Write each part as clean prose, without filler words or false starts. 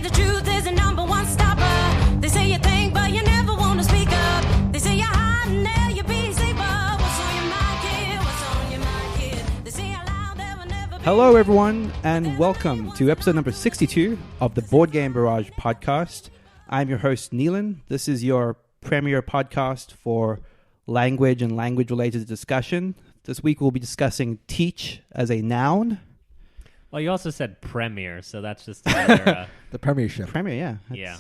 the truth is the number one stopper. They say you think, but you never want to speak up. They say you're hiding there, you're busy, but what's on your mind, kid? What's on your mind, kid? They say out loud, there will never be. Hello, everyone, and welcome to episode number 62 of the Board Game Barrage podcast. I'm your host, Neelan. This is your premier podcast for language and language-related discussion. This week we'll be discussing teach as a noun. Well, you also said premier, so that's just another... The premiership. Premier, yeah. yeah.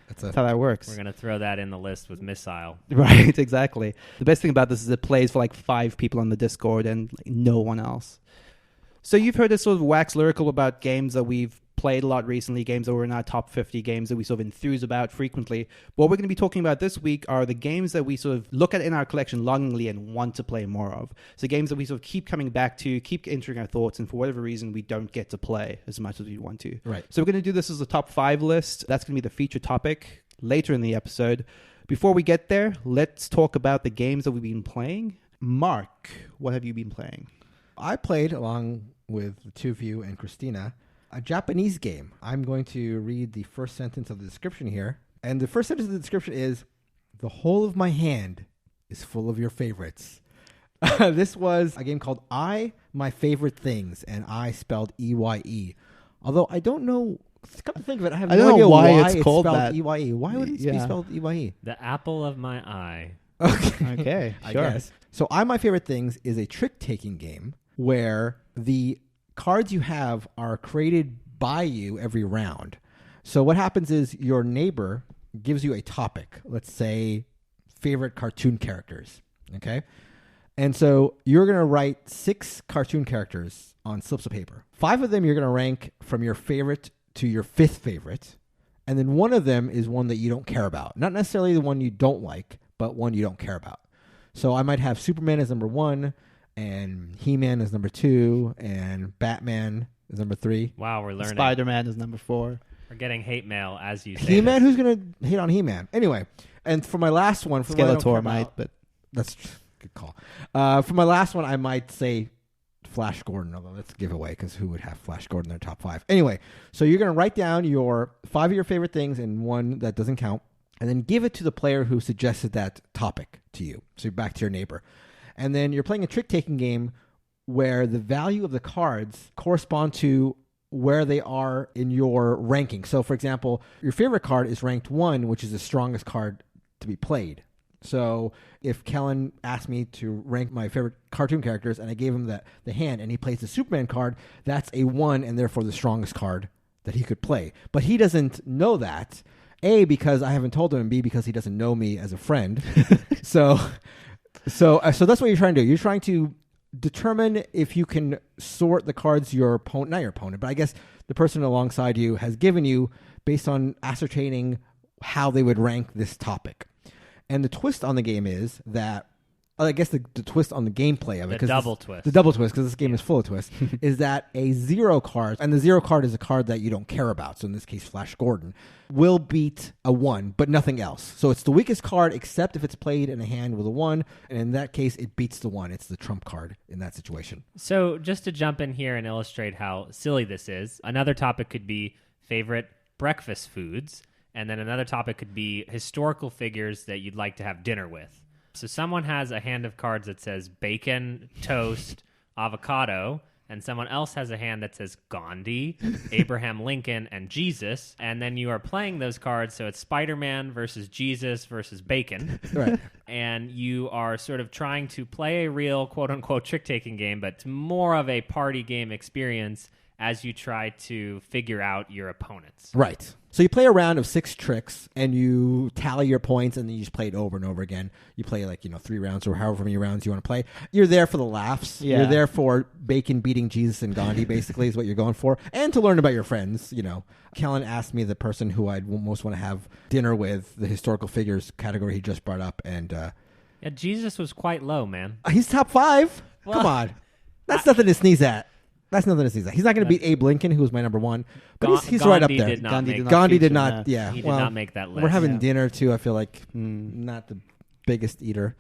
That's how that works. We're going to throw that in the list with missile. Right, exactly. The best thing about this is it plays for like 5 people on the Discord and no one else. So you've heard us sort of wax lyrical about games that we've played a lot recently, games that were in our top 50, games that we sort of enthuse about frequently. What we're going to be talking about this week are the games that we sort of look at in our collection longingly and want to play more of. So games that we sort of keep coming back to, keep entering our thoughts, and for whatever reason we don't get to play as much as we want to. Right. So we're going to do this as a top 5 list. That's going to be the feature topic later in the episode. Before we get there, let's talk about the games that we've been playing. Mark, what have you been playing? I played, along with the two of you and Christina, a Japanese game. I'm going to read the first sentence of the description here. And the first sentence of the description is, "The whole of my hand is full of your favorites." This was a game called My Favorite Things, and I spelled E-Y-E. Although I don't know, come to think of it, I have no idea why it's called spelled that. E-Y-E. Why would it be spelled E-Y-E? The apple of my eye. Okay, I sure. guess. So My Favorite Things is a trick-taking game where the cards you have are created by you every round. So what happens is your neighbor gives you a topic, let's say favorite cartoon characters, okay? And so you're going to write 6 cartoon characters on slips of paper. 5 of them you're going to rank from your favorite to your 5th favorite, and then one of them is one that you don't care about. Not necessarily the one you don't like, but one you don't care about. So I might have Superman as number 1, and He-Man is number 2, and Batman is number 3. Wow, we're learning. Spider-Man is number 4. We're getting hate mail as you say He-Man? this. Who's going to hate on He-Man? Anyway, and for my last one... for the one I don't care Skeletor about- might, but... That's a good call. For my last one, I might say Flash Gordon, although that's a giveaway because who would have Flash Gordon in their top 5? Anyway, so you're going to write down your 5 of your favorite things and one that doesn't count, and then give it to the player who suggested that topic to you. So you're back to your neighbor. And then you're playing a trick-taking game where the value of the cards correspond to where they are in your ranking. So, for example, your favorite card is ranked 1, which is the strongest card to be played. So if Kellen asked me to rank my favorite cartoon characters and I gave him the hand and he plays the Superman card, that's a 1 and therefore the strongest card that he could play. But he doesn't know that, A, because I haven't told him, and B, because he doesn't know me as a friend. So that's what you're trying to do. You're trying to determine if you can sort the cards your opponent, not your opponent, but I guess the person alongside you has given you based on ascertaining how they would rank this topic. And the twist on the game is that, I guess the twist on the gameplay of it. The double twist. The double twist, because this game is full of twists, is that a 0 card, and the 0 card is a card that you don't care about, so in this case Flash Gordon, will beat a 1, but nothing else. So it's the weakest card except if it's played in a hand with a 1, and in that case it beats the 1. It's the trump card in that situation. So just to jump in here and illustrate how silly this is, another topic could be favorite breakfast foods, and then another topic could be historical figures that you'd like to have dinner with. So someone has a hand of cards that says bacon, toast, avocado, and someone else has a hand that says Gandhi, Abraham Lincoln, and Jesus. And then you are playing those cards, so it's Spider-Man versus Jesus versus bacon. Right. And you are sort of trying to play a real quote-unquote trick-taking game, but it's more of a party game experience as you try to figure out your opponents. Right. So you play a round of 6 tricks, and you tally your points, and then you just play it over and over again. You play 3 rounds or however many rounds you want to play. You're there for the laughs. Yeah. You're there for bacon beating Jesus and Gandhi, basically, is what you're going for. And to learn about your friends, Kellen asked me the person who I'd most want to have dinner with, the historical figures category he just brought up, and... Yeah, Jesus was quite low, man. he's top 5? Well, Come on. That's nothing to sneeze at. That's nothing to sneeze at. He's not going to beat Abe Lincoln, who was my number 1, but he's right up there. Gandhi did not. Yeah, he did not make that list. We're having dinner too. I feel like not the biggest eater.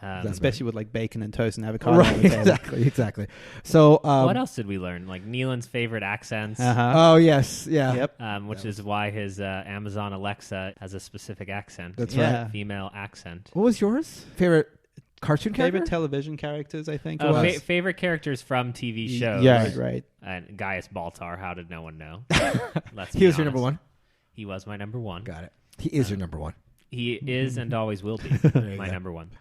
Especially with like bacon and toast and avocado. on the Right, table. exactly. So, what else did we learn? Like Neelan's favorite accents, oh yes, yeah. Yep. which is why his Amazon Alexa has a specific accent. That's Yeah. right. Female accent. What was yours? Favorite cartoon character? Favorite television characters, I think. it Oh, was. favorite characters from TV shows. Yeah, right. And Gaius Baltar, how did no one know? Let's He be was your number honest. one. He was my number one. Got it. He is your number one. He is and always will be you my go. number one.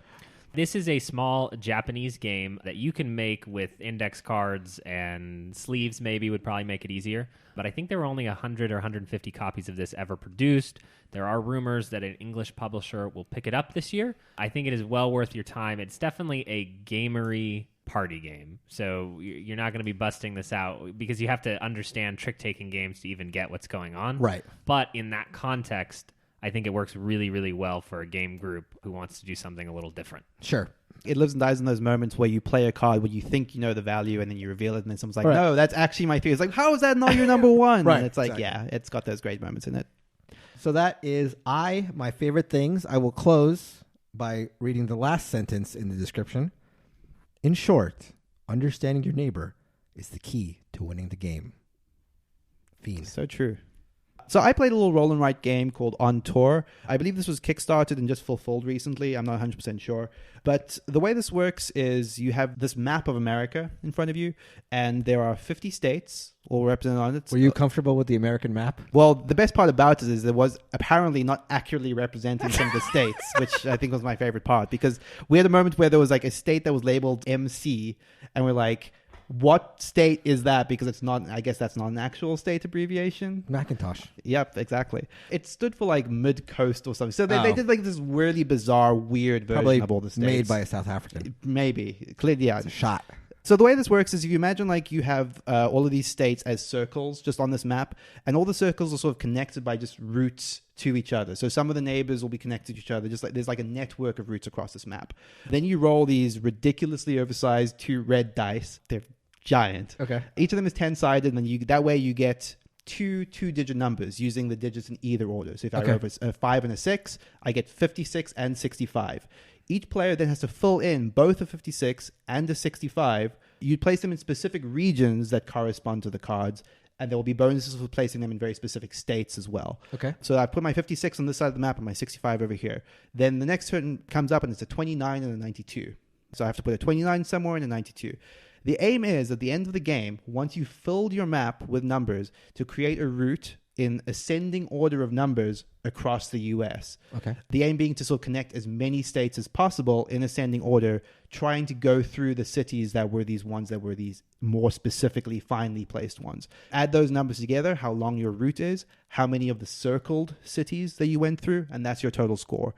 This is a small Japanese game that you can make with index cards and sleeves, maybe would probably make it easier. But I think there were only 100 or 150 copies of this ever produced. There are rumors that an English publisher will pick it up this year. I think it is well worth your time. It's definitely a gamery party game. So you're not going to be busting this out because you have to understand trick-taking games to even get what's going on. Right. But in that context, I think it works really, really well for a game group who wants to do something a little different. Sure. It lives and dies in those moments where you play a card where you think you know the value and then you reveal it and then someone's like, Right. no, that's actually my favorite. It's like, how is that not your number one? Right, And it's like, exactly. yeah, it's got those great moments in it. So that is my favorite things. I will close by reading the last sentence in the description. In short, understanding your neighbor is the key to winning the game. Fiend. So true. So I played a little roll and write game called On Tour. I believe this was kickstarted and just fulfilled recently. I'm not 100% sure. But the way this works is you have this map of America in front of you, and there are 50 states all represented on it. Were you comfortable with the American map? Well, the best part about it is it was apparently not accurately representing some of the states, which I think was my favorite part, because we had a moment where there was like a state that was labeled MC, and we're like, what state is that? Because it's not, I guess that's not an actual state abbreviation. Macintosh. Yep, exactly. It stood for like mid-coast or something. So they Oh. did like this really bizarre, weird version Probably of all the states. made by a South African. Maybe. Clearly, yeah. It's a shot. So the way this works is if you imagine like you have all of these states as circles just on this map, and all the circles are sort of connected by just routes to each other. So some of the neighbors will be connected to each other, just like there's like a network of routes across this map. Then you roll these ridiculously oversized 2 red dice. They're giant. Okay. Each of them is 10-sided, and then that way you get two two-digit numbers using the digits in either order. So if I roll a 5 and a 6, I get 56 and 65. Each player then has to fill in both a 56 and a 65. You place them in specific regions that correspond to the cards, and there will be bonuses for placing them in very specific states as well. Okay. So I put my 56 on this side of the map and my 65 over here. Then the next turn comes up, and it's a 29 and a 92. So I have to put a 29 somewhere and a 92. The aim is, at the end of the game, once you've filled your map with numbers, to create a route in ascending order of numbers across the U.S. Okay. The aim being to sort of connect as many states as possible in ascending order, trying to go through the cities that were these ones that were these more specifically finely placed ones. Add those numbers together, how long your route is, how many of the circled cities that you went through, and that's your total score.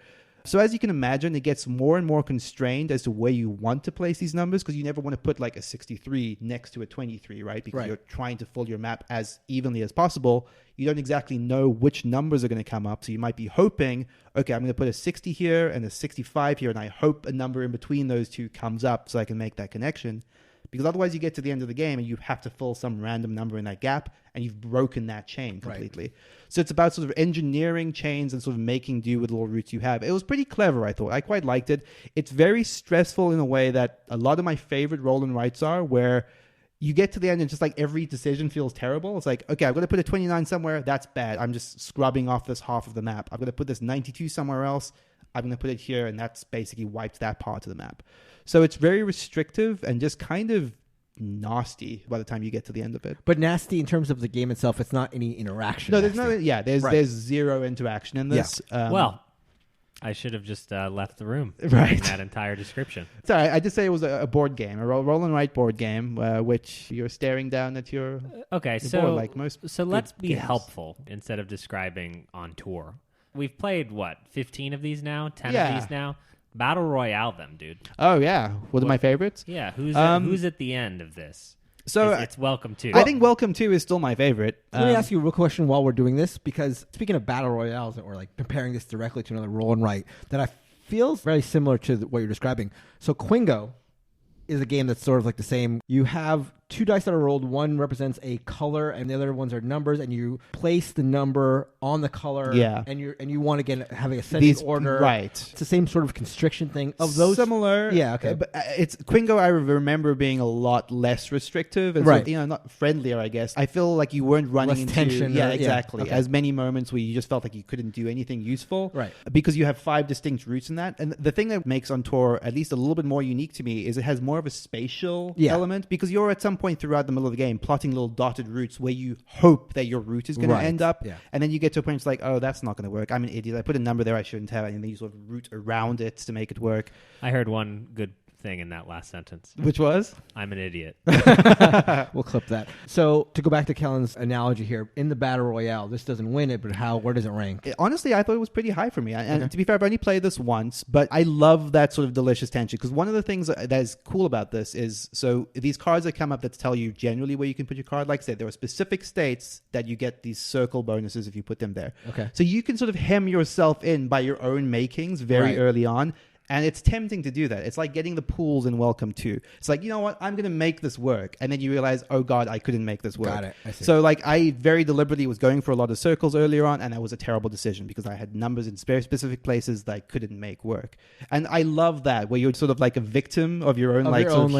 So as you can imagine, it gets more and more constrained as to where you want to place these numbers, because you never want to put like a 63 next to a 23, right? Because you're trying to fill your map as evenly as possible. You don't exactly know which numbers are going to come up. So you might be hoping, okay, I'm going to put a 60 here and a 65 here, and I hope a number in between those two comes up so I can make that connection. Because otherwise you get to the end of the game and you have to fill some random number in that gap, and you've broken that chain completely. Right. So it's about sort of engineering chains and sort of making do with the little routes you have. It was pretty clever, I thought. I quite liked it. It's very stressful in a way that a lot of my favorite roll and writes are, where you get to the end and just like every decision feels terrible. It's like, okay, I'm going to put a 29 somewhere. That's bad. I'm just scrubbing off this half of the map. I'm going to put this 92 somewhere else. I'm going to put it here, and that's basically wiped that part of the map. So it's very restrictive and just kind of nasty by the time you get to the end of it. But nasty in terms of the game itself. It's not any interaction. No, there's nasty. no. Yeah, there's zero interaction in this. Yeah. Well, I should have just left the room. Right. In that entire description. Sorry, I just say it was a board game, a roll and write board game, which you're staring down at your. Okay, your so board like most. so let's good be games. helpful instead of describing on tour. We've played what, 15 of these now, 10 Yeah. of these now. Battle Royale them, dude. Oh yeah, one of my favorites. Yeah, who's at the end of this? So It's Welcome to. I think Welcome to is still my favorite. Let me ask you a real question while we're doing this, because speaking of battle royales, or like comparing this directly to another roll and write, that I feel very similar to what you're describing. So Quingo is a game that's sort of like the same. You have two dice that are rolled. One represents a color, and the other ones are numbers. And you place the number on the color. Yeah. And you want to get have a ascending order. Right. It's the same sort of constriction thing of those. Similar. Yeah. Okay. But it's Quingo. I remember being a lot less restrictive and Right. sort of, not friendlier. I guess I feel like you weren't running Less into tension Yeah, or- yeah. exactly. Okay. As many moments where you just felt like you couldn't do anything useful. Right. Because you have 5 distinct routes in that. And the thing that makes On Tour at least a little bit more unique to me is it has more of a spatial element, because you're at some point throughout the middle of the game plotting little dotted routes where you hope that your route is going to end up. Yeah. And then you get to a point it's like, oh, that's not going to work. I'm an idiot. I put a number there I shouldn't have. And then you sort of route around it to make it work. I heard one good thing in that last sentence. Which was? I'm an idiot. We'll clip that. So to go back to Kellen's analogy here, in the Battle Royale, this doesn't win it, but where does it rank? Honestly, I thought it was pretty high for me. And to be fair, I've only played this once, but I love that sort of delicious tension, because one of the things that is cool about this is, so these cards that come up that tell you generally where you can put your card, like I said, there are specific states that you get these circle bonuses if you put them there. Okay. So you can sort of hem yourself in by your own makings very early on. And it's tempting to do that. It's like getting the pools in Welcome 2. It's like, you know what? I'm going to make this work. And then you realize, oh, God, I couldn't make this work. Got it. I see. So, I very deliberately was going for a lot of circles earlier on, and that was a terrible decision because I had numbers in specific places that I couldn't make work. And I love that, where you're sort of like a victim of your own,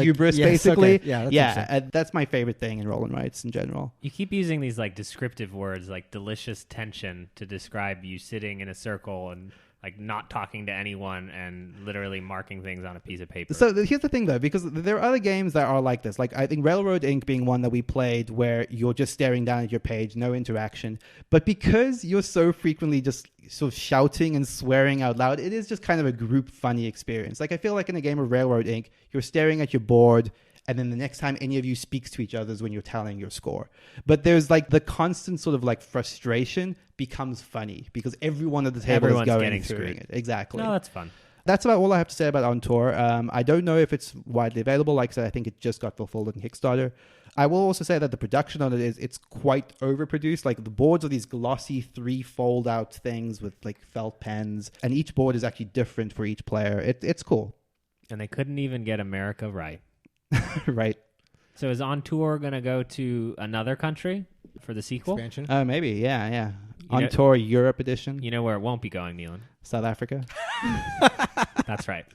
hubris, yes, basically. okay. Yeah, Yeah, and that's my favorite thing in roll and writes in general. You keep using these descriptive words like delicious tension to describe you sitting in a circle and not talking to anyone and literally marking things on a piece of paper. So here's the thing, though, because there are other games that are like this. I think Railroad Inc. being one that we played, where you're just staring down at your page, no interaction. But because you're so frequently just sort of shouting and swearing out loud, it is just kind of a group funny experience. I feel like in a game of Railroad Inc., you're staring at your board, and then the next time any of you speaks to each other is when you're tallying your score. But there's the constant sort of frustration becomes funny because everyone at the table Everyone's is going getting through screwed. it. Exactly. No, that's fun. That's about all I have to say about On Tour. I don't know if it's widely available. Like I said, I think it just got fulfilled in Kickstarter. I will also say that the production on it's quite overproduced. The boards are these glossy 3 fold-out things with felt pens, and each board is actually different for each player. It's cool. And they couldn't even get America right. Right. So is On Tour going to go to another country for the sequel? Expansion? Maybe, yeah. You On know- Tour Europe edition. You know where it won't be going, Neelan. South Africa. That's right.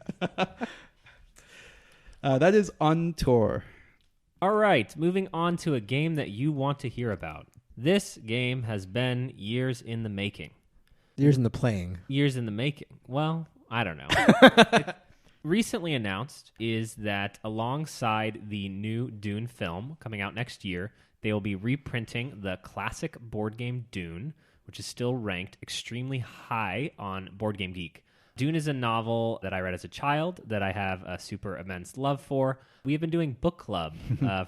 That is On Tour. All right, moving on to a game that you want to hear about. This game has been years in the making. Years in the playing. Years in the making. Well, I don't know. Recently announced is that alongside the new Dune film coming out next year, they will be reprinting the classic board game Dune, which is still ranked extremely high on Board Game Geek. Dune is a novel that I read as a child that I have a super immense love for. We have been doing book club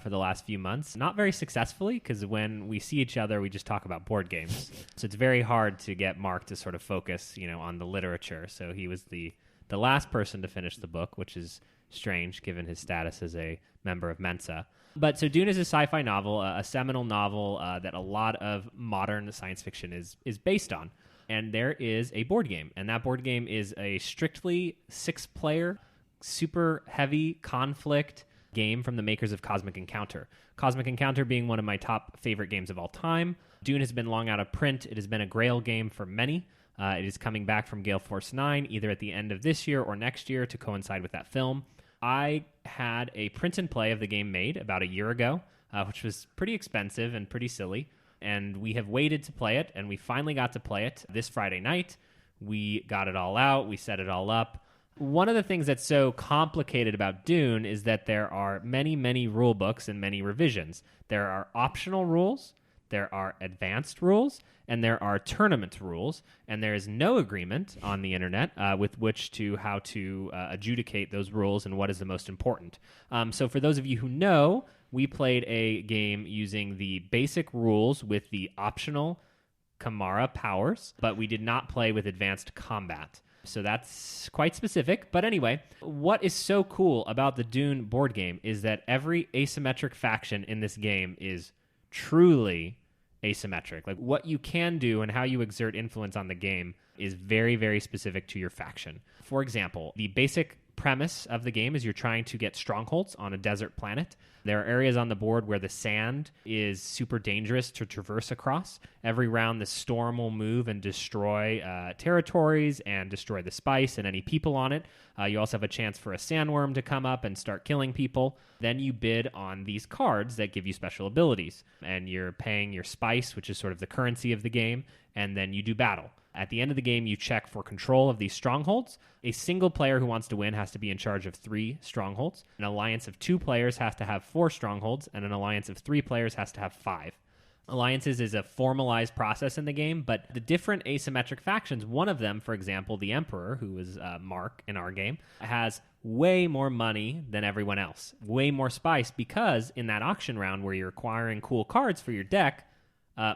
for the last few months, not very successfully, because when we see each other, we just talk about board games. So it's very hard to get Mark to sort of focus, on the literature. So he was the last person to finish the book, which is strange given his status as a member of Mensa. But so Dune is a sci-fi novel, a seminal novel that a lot of modern science fiction is based on. And there is a board game, and that board game is a strictly 6-player, super heavy conflict game from the makers of Cosmic Encounter. Cosmic Encounter being one of my top favorite games of all time. Dune has been long out of print. It has been a grail game for many. It is coming back from Gale Force 9 either at the end of this year or next year to coincide with that film. I had a print and play of the game made about a year ago, which was pretty expensive and pretty silly. And we have waited to play it, and we finally got to play it this Friday night. We got it all out. We set it all up. One of the things that's so complicated about Dune is that there are many, many rule books and many revisions. There are optional rules, there are advanced rules, and there are tournament rules, and there is no agreement on the internet with how to adjudicate those rules and what is the most important. So for those of you who know, we played a game using the basic rules with the optional Kamara powers, but we did not play with advanced combat. So that's quite specific. But anyway, what is so cool about the Dune board game is that every asymmetric faction in this game is truly asymmetric. Like what you can do and how you exert influence on the game is very, very specific to your faction. For example, the basic premise of the game is you're trying to get strongholds on a desert planet. There are areas on the board where the sand is super dangerous to traverse across. Every round, the storm will move and destroy territories and destroy the spice and any people on it. You also have a chance for a sandworm to come up and start killing people. Then you bid on these cards that give you special abilities. And you're paying your spice, which is sort of the currency of the game, and then you do battle. At the end of the game, you check for control of these strongholds. A single player who wants to win has to be in charge of 3 strongholds. An alliance of 2 players has to have 4 strongholds, and an alliance of 3 players has to have 5. Alliances is a formalized process in the game, but the different asymmetric factions, one of them, for example, the Emperor, who is Mark in our game, has way more money than everyone else, way more spice, because in that auction round where you're acquiring cool cards for your deck,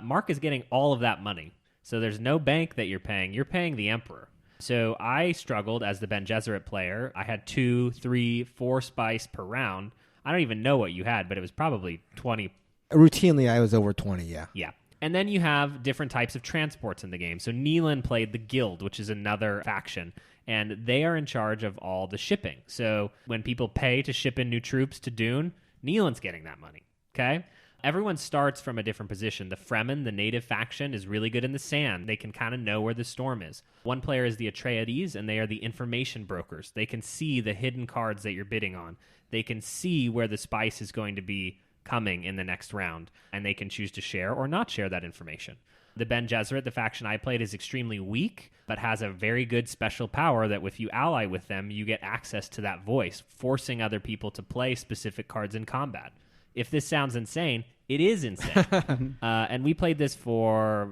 Mark is getting all of that money. So there's no bank that you're paying the Emperor. So I struggled as the Ben Gesserit player. I had 2, 3, 4 spice per round. I don't even know what you had, but it was probably 20. Routinely, I was over 20, yeah. Yeah. And then you have different types of transports in the game. So Neelan played the Guild, which is another faction, and they are in charge of all the shipping. So when people pay to ship in new troops to Dune, Neelan's getting that money, okay? Everyone starts from a different position. The Fremen, the native faction, is really good in the sand. They can kind of know where the storm is. One player is the Atreides, and they are the information brokers. They can see the hidden cards that you're bidding on. They can see where the spice is going to be coming in the next round, and they can choose to share or not share that information. The Ben Gesserit, the faction I played, is extremely weak, but has a very good special power that if you ally with them, you get access to that voice, forcing other people to play specific cards in combat. If this sounds insane, it is insane. And we played this for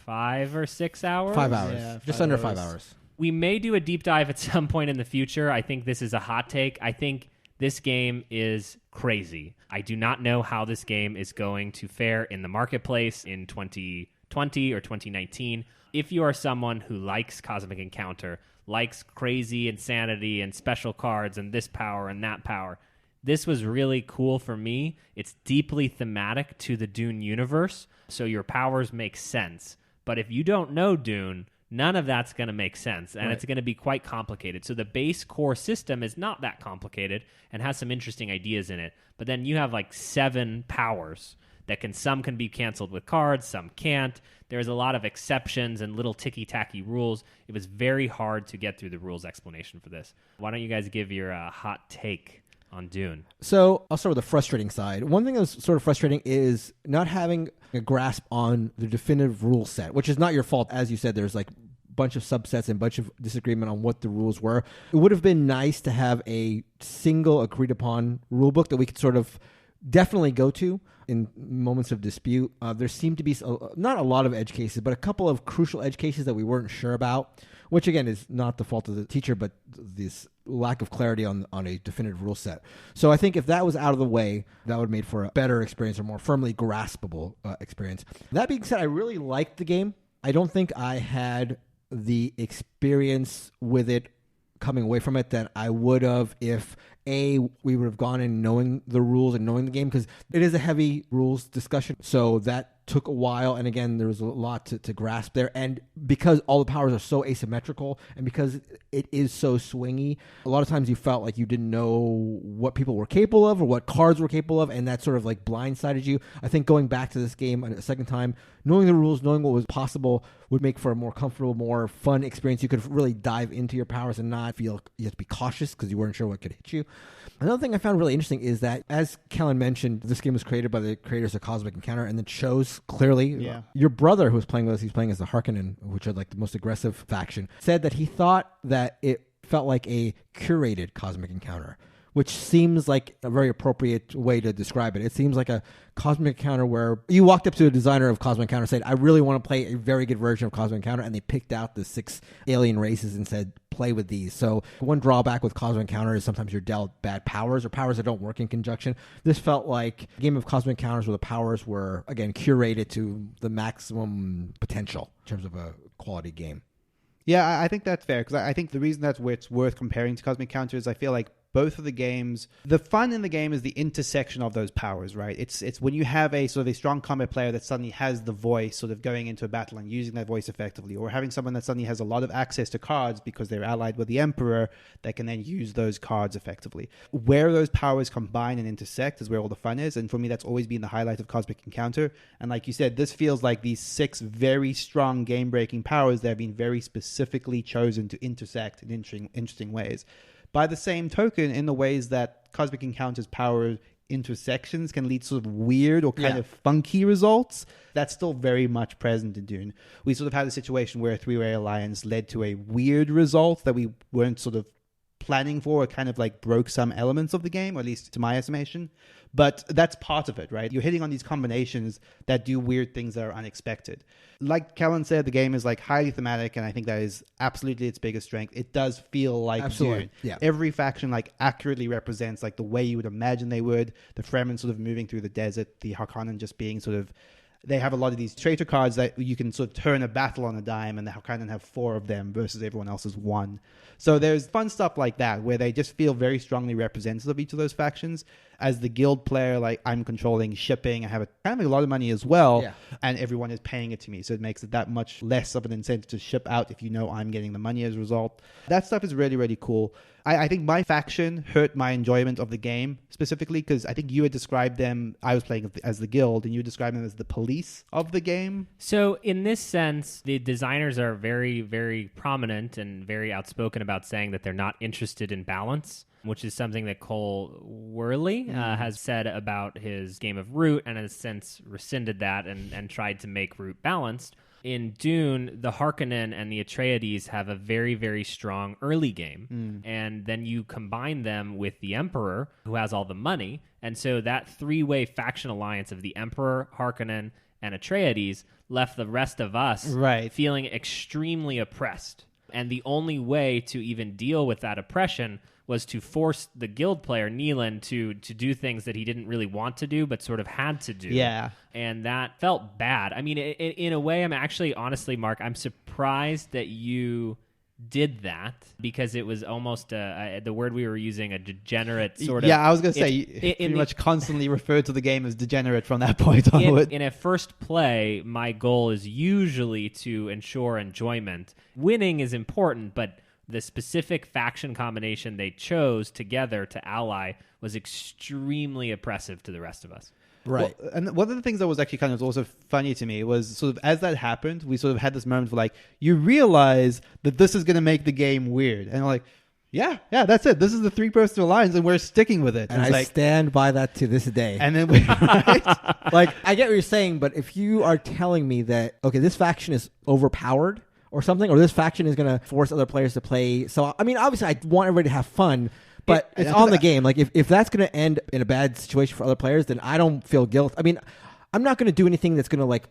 5 or 6 hours. 5 hours. Yeah, Just 5 under hours. 5 hours. We may do a deep dive at some point in the future. I think this is a hot take. I think this game is crazy. I do not know how this game is going to fare in the marketplace in 2020 or 2019. If you are someone who likes Cosmic Encounter, likes crazy insanity and special cards and this power and that power, this was really cool for me. It's deeply thematic to the Dune universe, so your powers make sense. But if you don't know Dune, none of that's going to make sense, and It's going to be quite complicated. So the base core system is not that complicated and has some interesting ideas in it. But then you have like 7 powers that some can be canceled with cards, some can't. There's a lot of exceptions and little ticky-tacky rules. It was very hard to get through the rules explanation for this. Why don't you guys give your hot take on Dune? So I'll start with the frustrating side. One thing that's sort of frustrating is not having a grasp on the definitive rule set, which is not your fault. As you said, there's like a bunch of subsets and a bunch of disagreement on what the rules were. It would have been nice to have a single agreed upon rule book that we could sort of definitely go to in moments of dispute. There seemed to be not a lot of edge cases, but a couple of crucial edge cases that we weren't sure about, which again is not the fault of the teacher, but this lack of clarity on a definitive rule set. So I think if that was out of the way, that would have made for a better experience or more firmly graspable experience. That being said, I really liked the game. I don't think I had the experience with it coming away from it that I would have if we would have gone in knowing the rules and knowing the game, because it is a heavy rules discussion. So that took a while, and again, there was a lot to grasp there. And because all the powers are so asymmetrical, and because it is so swingy, a lot of times you felt like you didn't know what people were capable of or what cards were capable of, and that sort of like blindsided you. I think going back to this game a second time, knowing the rules, knowing what was possible, would make for a more comfortable, more fun experience. You could really dive into your powers and not feel you have to be cautious because you weren't sure what could hit you. Another thing I found really interesting is that, as Kellen mentioned, this game was created by the creators of Cosmic Encounter, and it shows clearly. Yeah. Your brother, who was playing with us, he's playing as the Harkonnen, which are like the most aggressive faction, said that he thought that it felt like a curated Cosmic Encounter, which seems like a very appropriate way to describe it. It seems like a Cosmic Encounter where you walked up to a designer of Cosmic Encounter and said, I really want to play a very good version of Cosmic Encounter, and they picked out the 6 alien races and said, play with these. So one drawback with Cosmic Encounter is sometimes you're dealt bad powers or powers that don't work in conjunction. This felt like a game of Cosmic Encounters where the powers were, again, curated to the maximum potential in terms of a quality game. Yeah, I think that's fair, because I think the reason it's worth comparing to Cosmic Encounter is I feel like both of the games, the fun in the game is the intersection of those powers, right? It's when you have a sort of a strong combat player that suddenly has the voice sort of going into a battle and using that voice effectively, or having someone that suddenly has a lot of access to cards because they're allied with the Emperor that can then use those cards effectively. Where those powers combine and intersect is where all the fun is, and for me that's always been the highlight of Cosmic Encounter. And like you said, this feels like these 6 very strong game-breaking powers that have been very specifically chosen to intersect in interesting ways. By the same token, in the ways that Cosmic Encounter's power intersections can lead to sort of weird or kind of funky results, that's still very much present in Dune. We sort of had a situation where a 3-way alliance led to a weird result that we weren't sort of planning for, or kind of like broke some elements of the game, or at least to my estimation. But that's part of it, right? You're hitting on these combinations that do weird things that are unexpected. Like Kellen said, the game is like highly thematic, and I think that is absolutely its biggest strength. It does feel like Dune. Yeah. Every faction like accurately represents like the way you would imagine they would. The Fremen sort of moving through the desert, the Harkonnen just being sort of, they have a lot of these traitor cards that you can sort of turn a battle on a dime, and the Harkonnen have 4 of them versus everyone else's 1. So there's fun stuff like that where they just feel very strongly representative of each of those factions. As the guild player, like I'm controlling shipping, I have kind of a lot of money as well, and everyone is paying it to me, so it makes it that much less of an incentive to ship out if you know I'm getting the money as a result. That stuff is really, really cool. I think my faction hurt my enjoyment of the game specifically because I think you had described them, I was playing as the guild, and you described them as the police of the game. So in this sense, the designers are very, very prominent and very outspoken about saying that they're not interested in balance, which is something that Cole Worley has said about his game of Root, and has since rescinded that and tried to make Root balanced. In Dune, the Harkonnen and the Atreides have a very, very strong early game, and then you combine them with the Emperor, who has all the money, and so that 3-way faction alliance of the Emperor, Harkonnen, and Atreides left the rest of us feeling extremely oppressed. And the only way to even deal with that oppression was to force the guild player, Neelan, to do things that he didn't really want to do, but sort of had to do. Yeah. And that felt bad. I mean, in a way, I'm actually, honestly, Mark, I'm surprised that you did that, because it was almost the word we were using, a degenerate sort of... Yeah, I was going to say, pretty much constantly referred to the game as degenerate from that point onward. In a first play, my goal is usually to ensure enjoyment. Winning is important, but the specific faction combination they chose together to ally was extremely oppressive to the rest of us. Right. Well, and one of the things that was actually kind of also funny to me was sort of as that happened, we sort of had this moment where like, you realize that this is going to make the game weird. And we're like, yeah, that's it. This is the 3-person alliance, and we're sticking with it. And I stand by that to this day. And then we, like, I get what you're saying, but if you are telling me that, okay, this faction is overpowered or something, or this faction is going to force other players to play. So, I mean, obviously, I want everybody to have fun, but it's on the game. Like, if that's going to end in a bad situation for other players, then I don't feel guilt. I mean, I'm not going to do anything that's going to, like,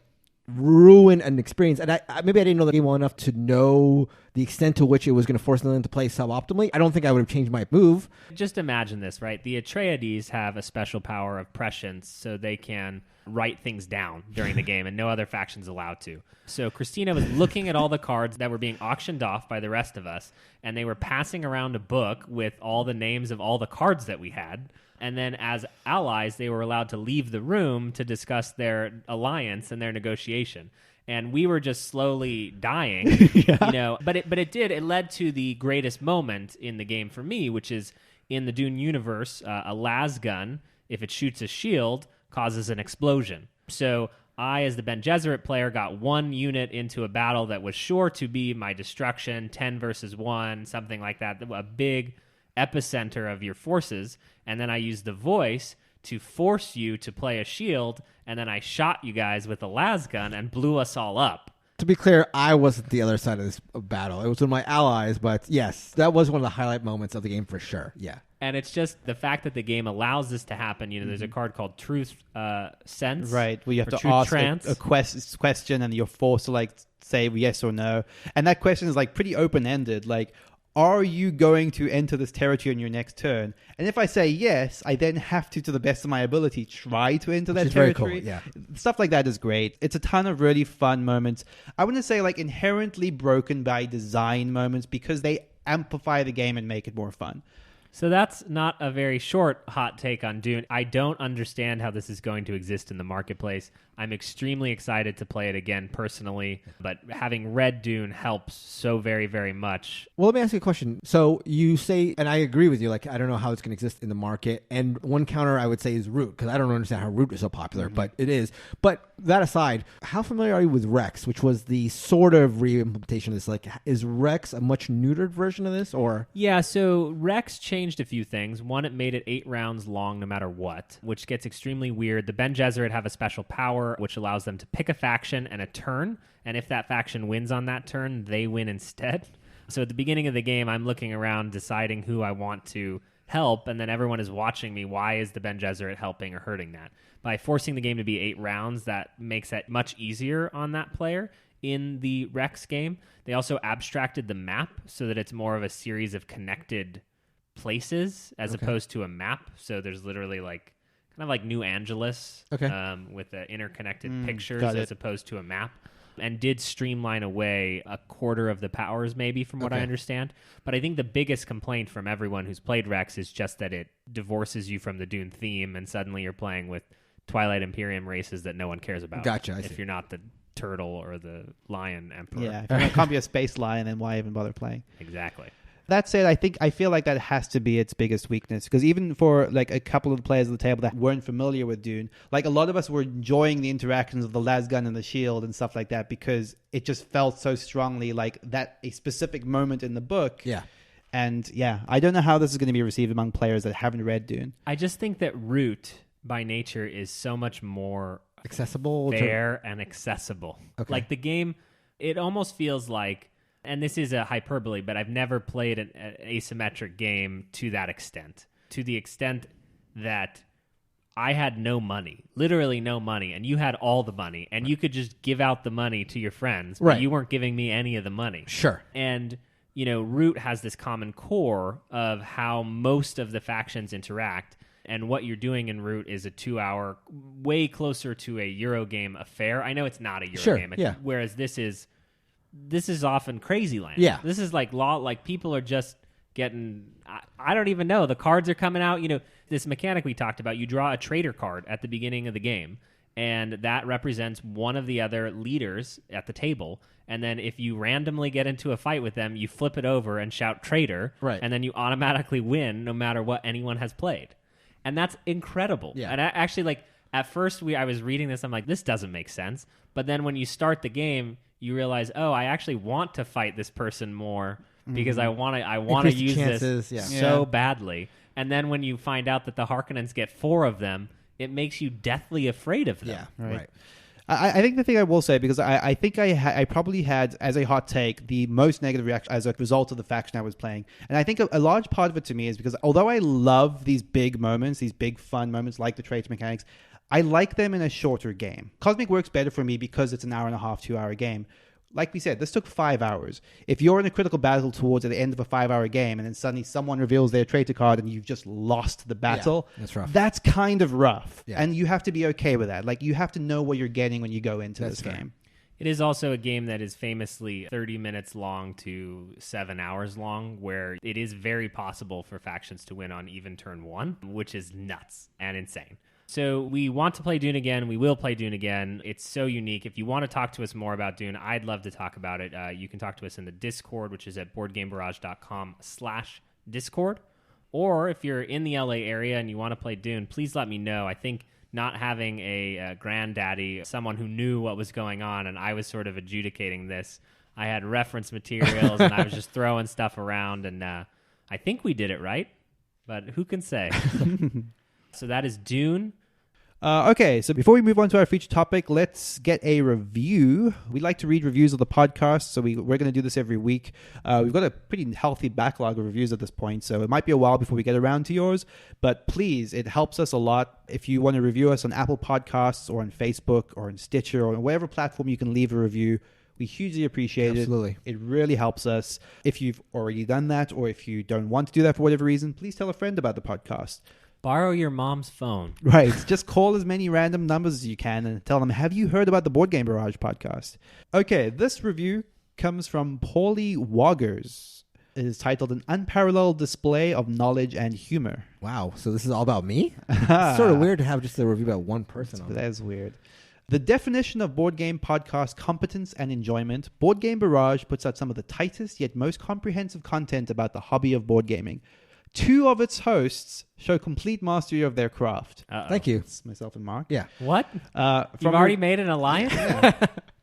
ruin an experience. And maybe I didn't know the game well enough to know the extent to which it was going to force them to play suboptimally. I don't think I would have changed my move. Just imagine this, right? The Atreides have a special power of prescience, so they can write things down during the game, and no other faction's allowed to. So Christina was looking at all the cards that were being auctioned off by the rest of us, and they were passing around a book with all the names of all the cards that we had. And then as allies, they were allowed to leave the room to discuss their alliance and their negotiation. And we were just slowly dying, you know. But it led to the greatest moment in the game for me, which is in the Dune universe, a las gun, if it shoots a shield, causes an explosion. So I, as the Ben Gesserit player, got one unit into a battle that was sure to be my destruction, 10 versus 1, something like that, a big epicenter of your forces, and then I used the voice to force you to play a shield, and then I shot you guys with a las gun and blew us all up. To be clear, I wasn't the other side of this battle. It was with my allies, but yes, that was one of the highlight moments of the game for sure. Yeah. And it's just the fact that the game allows this to happen. You know, there's a card called Truth Sense. Right, where you have to ask a question and you're forced to like say yes or no. And that question is like pretty open-ended. Like, are you going to enter this territory on your next turn? And if I say yes, I then have to the best of my ability, try to enter that territory. Very cool, yeah. Stuff like that is great. It's a ton of really fun moments. I wouldn't say like inherently broken by design moments because they amplify the game and make it more fun. So that's not a very short hot take on Dune. I don't understand how this is going to exist in the marketplace. I'm extremely excited to play it again personally, but having read Dune helps so very, very much. Well, let me ask you a question. So you say, and I agree with you, like, I don't know how it's going to exist in the market. And one counter I would say is Root, because I don't understand how Root is so popular, but it is. But that aside, how familiar are you with Rex, which was the sort of re-implementation of this? Like, is Rex a much neutered version of this, or? Yeah, so Rex changed a few things. One, it made it 8 rounds long no matter what, which gets extremely weird. The Bene Gesserit have a special power, which allows them to pick a faction and a turn, and if that faction wins on that turn, they win instead. So at the beginning of the game, I'm looking around deciding who I want to help, and then everyone is watching me. Why is the Bene Gesserit helping or hurting that? By forcing the game to be 8 rounds, that makes it much easier on that player. In the Rex game, they also abstracted the map so that it's more of a series of connected places as opposed to a map. So there's literally like kind of like New Angeles with the interconnected pictures as opposed to a map, and did streamline away a quarter of the powers maybe from what I understand. But I think the biggest complaint from everyone who's played Rex is just that it divorces you from the Dune theme, and suddenly you're playing with Twilight Imperium races that no one cares about. Gotcha, I see. If you're not the turtle or the lion emperor. Yeah, if you can't be a space lion, then why even bother playing? Exactly. That said, I feel like that has to be its biggest weakness, because even for like a couple of the players at the table that weren't familiar with Dune, like a lot of us were enjoying the interactions of the lasgun and the shield and stuff like that, because it just felt so strongly like that a specific moment in the book. Yeah. And yeah, I don't know how this is going to be received among players that haven't read Dune. I just think that Root by nature is so much more Accessible, fair and accessible. Okay. Like the game, it almost feels like, and this is a hyperbole, but I've never played an asymmetric game to that extent. To the extent that I had no money, literally no money, and you had all the money, and you could just give out the money to your friends, but Right. you weren't giving me any of the money. Sure. And, you know, Root has this common core of how most of the factions interact. And what you're doing in Root is a 2-hour, way closer to a Eurogame affair. I know it's not a Eurogame. Sure, yeah. Whereas this is often crazy land. Yeah. This is like like people are just getting, I don't even know. The cards are coming out. You know, this mechanic we talked about, you draw a traitor card at the beginning of the game, and that represents one of the other leaders at the table. And then if you randomly get into a fight with them, you flip it over and shout traitor. Right. And then you automatically win no matter what anyone has played. And that's incredible. Yeah. And I actually, like, at first I was reading this, I'm like, this doesn't make sense. But then when you start the game, you realize, oh, I actually want to fight this person more because I want to Increase the use chances, this yeah. so badly. And then when you find out that the Harkonnens get 4 of them, it makes you deathly afraid of them. Yeah, right. I think the thing I will say, because I think I probably had, as a hot take, the most negative reaction as a result of the faction I was playing. And I think a large part of it to me is because although I love these big moments, these big fun moments like the traitor mechanics, I like them in a shorter game. Cosmic works better for me because it's an hour and a half, 2-hour game. Like we said, this took 5 hours. If you're in a critical battle towards the end of a 5-hour game and then suddenly someone reveals their traitor card and you've just lost the battle, that's rough. That's kind of rough. Yeah. And you have to be okay with that. Like, you have to know what you're getting when you go into this fair. game. It is also a game that is famously 30 minutes long to 7 hours long, where it is very possible for factions to win on even turn 1, which is nuts and insane. So we want to play Dune again. We will play Dune again. It's so unique. If you want to talk to us more about Dune, I'd love to talk about it. You can talk to us in the Discord, which is at boardgamebarrage.com/Discord. Or if you're in the LA area and you want to play Dune, please let me know. I think not having a granddaddy, someone who knew what was going on, and I was sort of adjudicating this. I had reference materials, and I was just throwing stuff around, and I think we did it right, but who can say? So that is Dune. Okay, so before we move on to our feature topic, let's get a review. We like to read reviews of the podcast, so we're going to do this every week. We've got a pretty healthy backlog of reviews at this point, so it might be a while before we get around to yours, but please, it helps us a lot. If you want to review us on Apple Podcasts or on Facebook or on Stitcher or on whatever platform you can leave a review, we hugely appreciate Absolutely. it. It really helps us. If you've already done that, or if you don't want to do that for whatever reason, please tell a friend about the podcast. Borrow your mom's phone. Right. Just call as many random numbers as you can and tell them, have you heard about the Board Game Barrage podcast? Okay, this review comes from Paulie Woggers. It is titled An Unparalleled Display of Knowledge and Humor. Wow. So this is all about me? It's sort of weird to have just a review about one person on That is weird. The definition of board game podcast competence and enjoyment, Board Game Barrage puts out some of the tightest yet most comprehensive content about the hobby of board gaming. 2 of its hosts show complete mastery of their craft. Thank you. It's myself and Mark. Yeah. What? You've already made an alliance?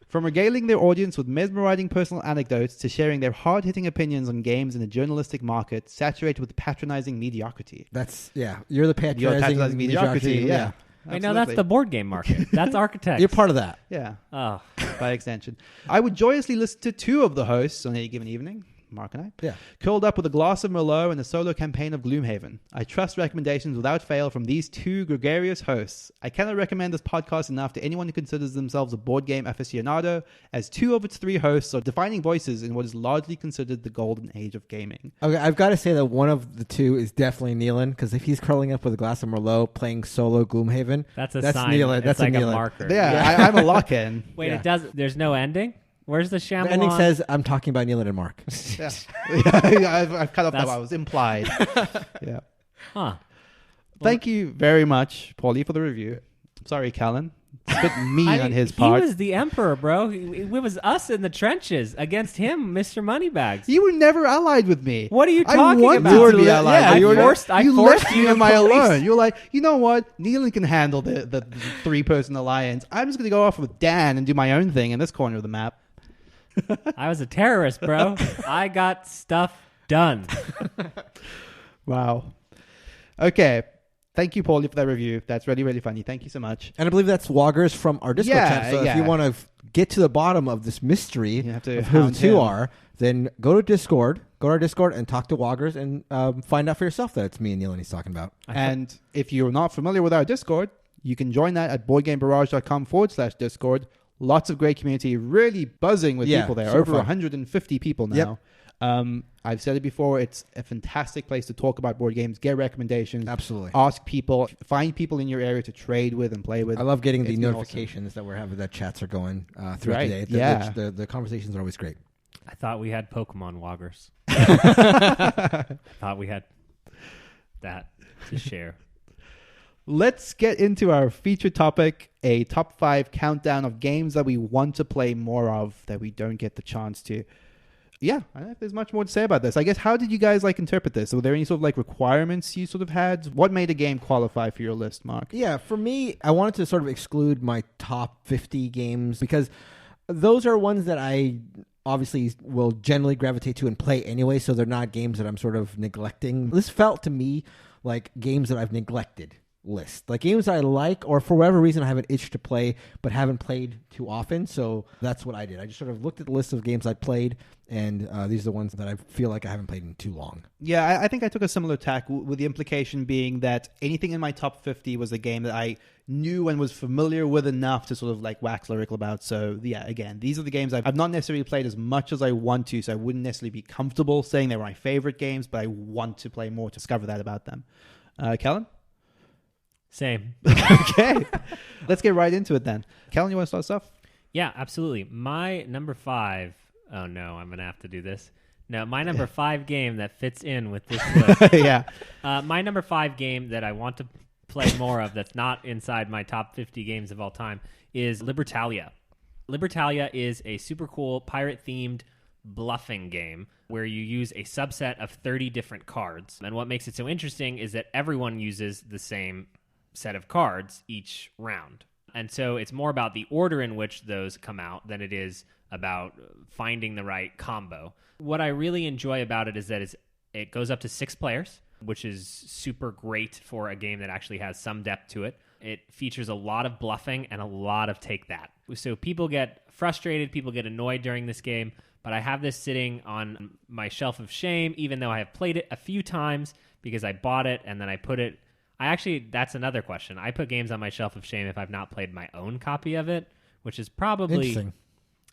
From regaling their audience with mesmerizing personal anecdotes to sharing their hard-hitting opinions on games in a journalistic market saturated with patronizing mediocrity. That's, yeah. You're the You're patronizing mediocrity, yeah. Wait, no, that's the board game market. That's architects. You're part of that. Yeah, Oh. by extension. I would joyously listen to 2 of the hosts on any given evening, Mark and I, Yeah. curled up with a glass of Merlot and a solo campaign of Gloomhaven. I trust recommendations without fail from these 2 gregarious hosts. I cannot recommend this podcast enough to anyone who considers themselves a board game aficionado, as 2 of its 3 hosts are defining voices in what is largely considered the golden age of gaming. Okay, I've got to say that one of the 2 is definitely Nealon, because if he's curling up with a glass of Merlot playing solo Gloomhaven, That's a that's sign. Nealon. It's That's like a a Nealon. marker. Yeah, I'm a lock-in. Wait, Yeah. it does. There's no ending? Where's the Shyamalan? The ending says, I'm talking about Nealon and Mark. Yeah, I've cut off that. That's- I was implied. Yeah. Huh. Thank you very much, Paulie, for the review. Sorry, Callan. It's a bit mean on his part. He was the emperor, bro. It was us in the trenches against him, Mr. Moneybags. You were never allied with me. What are you I talking want about? to be allied. Yeah, with you. I You forced left you me to on my police. alone. You're like, you know what? Nealon can handle the 3-person alliance. I'm just going to go off with Dan and do my own thing in this corner of the map. I was a terrorist, bro. I got stuff done. Wow. Okay. Thank you, Paulie, for that review. That's really, really funny. Thank you so much. And I believe that's Woggers from our Discord Yeah, chat. So yeah. if you want to get to the bottom of this mystery You have to of who the hound 2 him. are, then go to our Discord and talk to Woggers and find out for yourself that it's me and Nealon he's talking about. And if you're not familiar with our Discord, you can join that at boardgamebarrage.com/Discord. Lots of great community, really buzzing with Yeah, people there. super Over fun. 150 people now. I've said it before, it's a fantastic place to talk about board games, get recommendations, Absolutely. ask people, find people in your area to trade with and play with. I love getting the It's been notifications that we're having, that chats are going throughout Right, the day. yeah. The conversations are always great. I thought we had Pokemon Woggers. I thought we had that to share. Let's get into our featured topic, a top 5 countdown of games that we want to play more of that we don't get the chance to. Yeah, I don't know if there's much more to say about this. I guess, how did you guys interpret this? Were there any sort of requirements you sort of had? What made a game qualify for your list, Mark? Yeah, for me, I wanted to sort of exclude my top 50 games because those are ones that I obviously will generally gravitate to and play anyway, so they're not games that I'm sort of neglecting. This felt to me like games that I've neglected list, like games I like, or for whatever reason I have an itch to play but haven't played too often. So that's what I did. I just sort of looked at the list of games I played, and these are the ones that I feel like I haven't played in too long. Yeah, I think I took a similar tack, with the implication being that anything in my top 50 was a game that I knew and was familiar with enough to sort of wax lyrical about. So yeah, again, these are the games I've not necessarily played as much as I want to, so I wouldn't necessarily be comfortable saying they were my favorite games, but I want to play more to discover that about them. Kellen? Same. Okay. Let's get right into it then. Kellen, you want to start us off? Yeah, absolutely. My number 5. Oh no, I'm gonna have to do this. No, my number 5 game that fits in with this list. Yeah. My number 5 game that I want to play more of that's not inside my top 50 games of all time is Libertalia. Libertalia is a super cool pirate-themed bluffing game where you use a subset of 30 different cards. And what makes it so interesting is that everyone uses the same set of cards each round. And so it's more about the order in which those come out than it is about finding the right combo. What I really enjoy about it is that it goes up to 6 players, which is super great for a game that actually has some depth to it. It features a lot of bluffing and a lot of take that. So people get frustrated, people get annoyed during this game, but I have this sitting on my shelf of shame, even though I have played it a few times because I bought it and then I put it... that's another question. I put games on my shelf of shame if I've not played my own copy of it, which is probably... Interesting.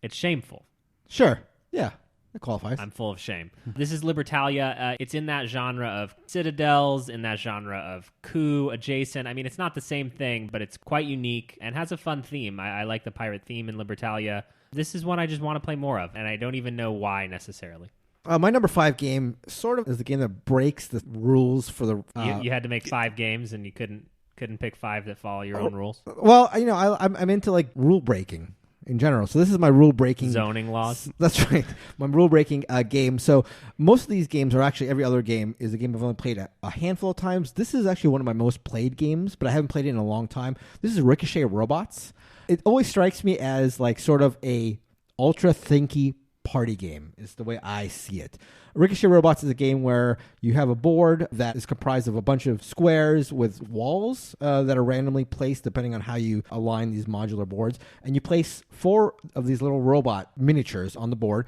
It's shameful. Sure. Yeah. It qualifies. I'm full of shame. This is Libertalia. It's in that genre of Citadels, in that genre of coup adjacent. I mean, it's not the same thing, but it's quite unique and has a fun theme. I like the pirate theme in Libertalia. This is one I just want to play more of, and I don't even know why necessarily. My number 5 game sort of is the game that breaks the rules for the. You had to make 5 games, and you couldn't pick 5 that follow your own rules. Well, I'm into like rule breaking in general. So this is my rule breaking Zoning laws. That's right. My rule breaking game. So most of these games are actually every other game is a game I've only played a handful of times. This is actually one of my most played games, but I haven't played it in a long time. This is Ricochet Robots. It always strikes me as like sort of a ultra thinky party game is the way I see it. Ricochet Robots is a game where you have a board that is comprised of a bunch of squares with walls that are randomly placed depending on how you align these modular boards. And you place 4 of these little robot miniatures on the board,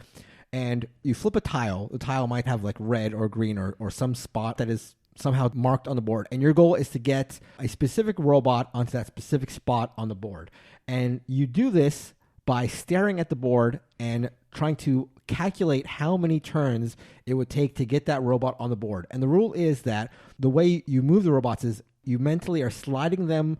and you flip a tile. The tile might have like red or green or some spot that is somehow marked on the board. And your goal is to get a specific robot onto that specific spot on the board. And you do this by staring at the board and trying to calculate how many turns it would take to get that robot on the board. And the rule is that the way you move the robots is you mentally are sliding them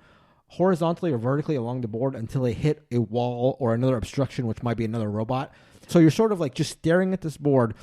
horizontally or vertically along the board until they hit a wall or another obstruction, which might be another robot. So you're sort of like just staring at this board,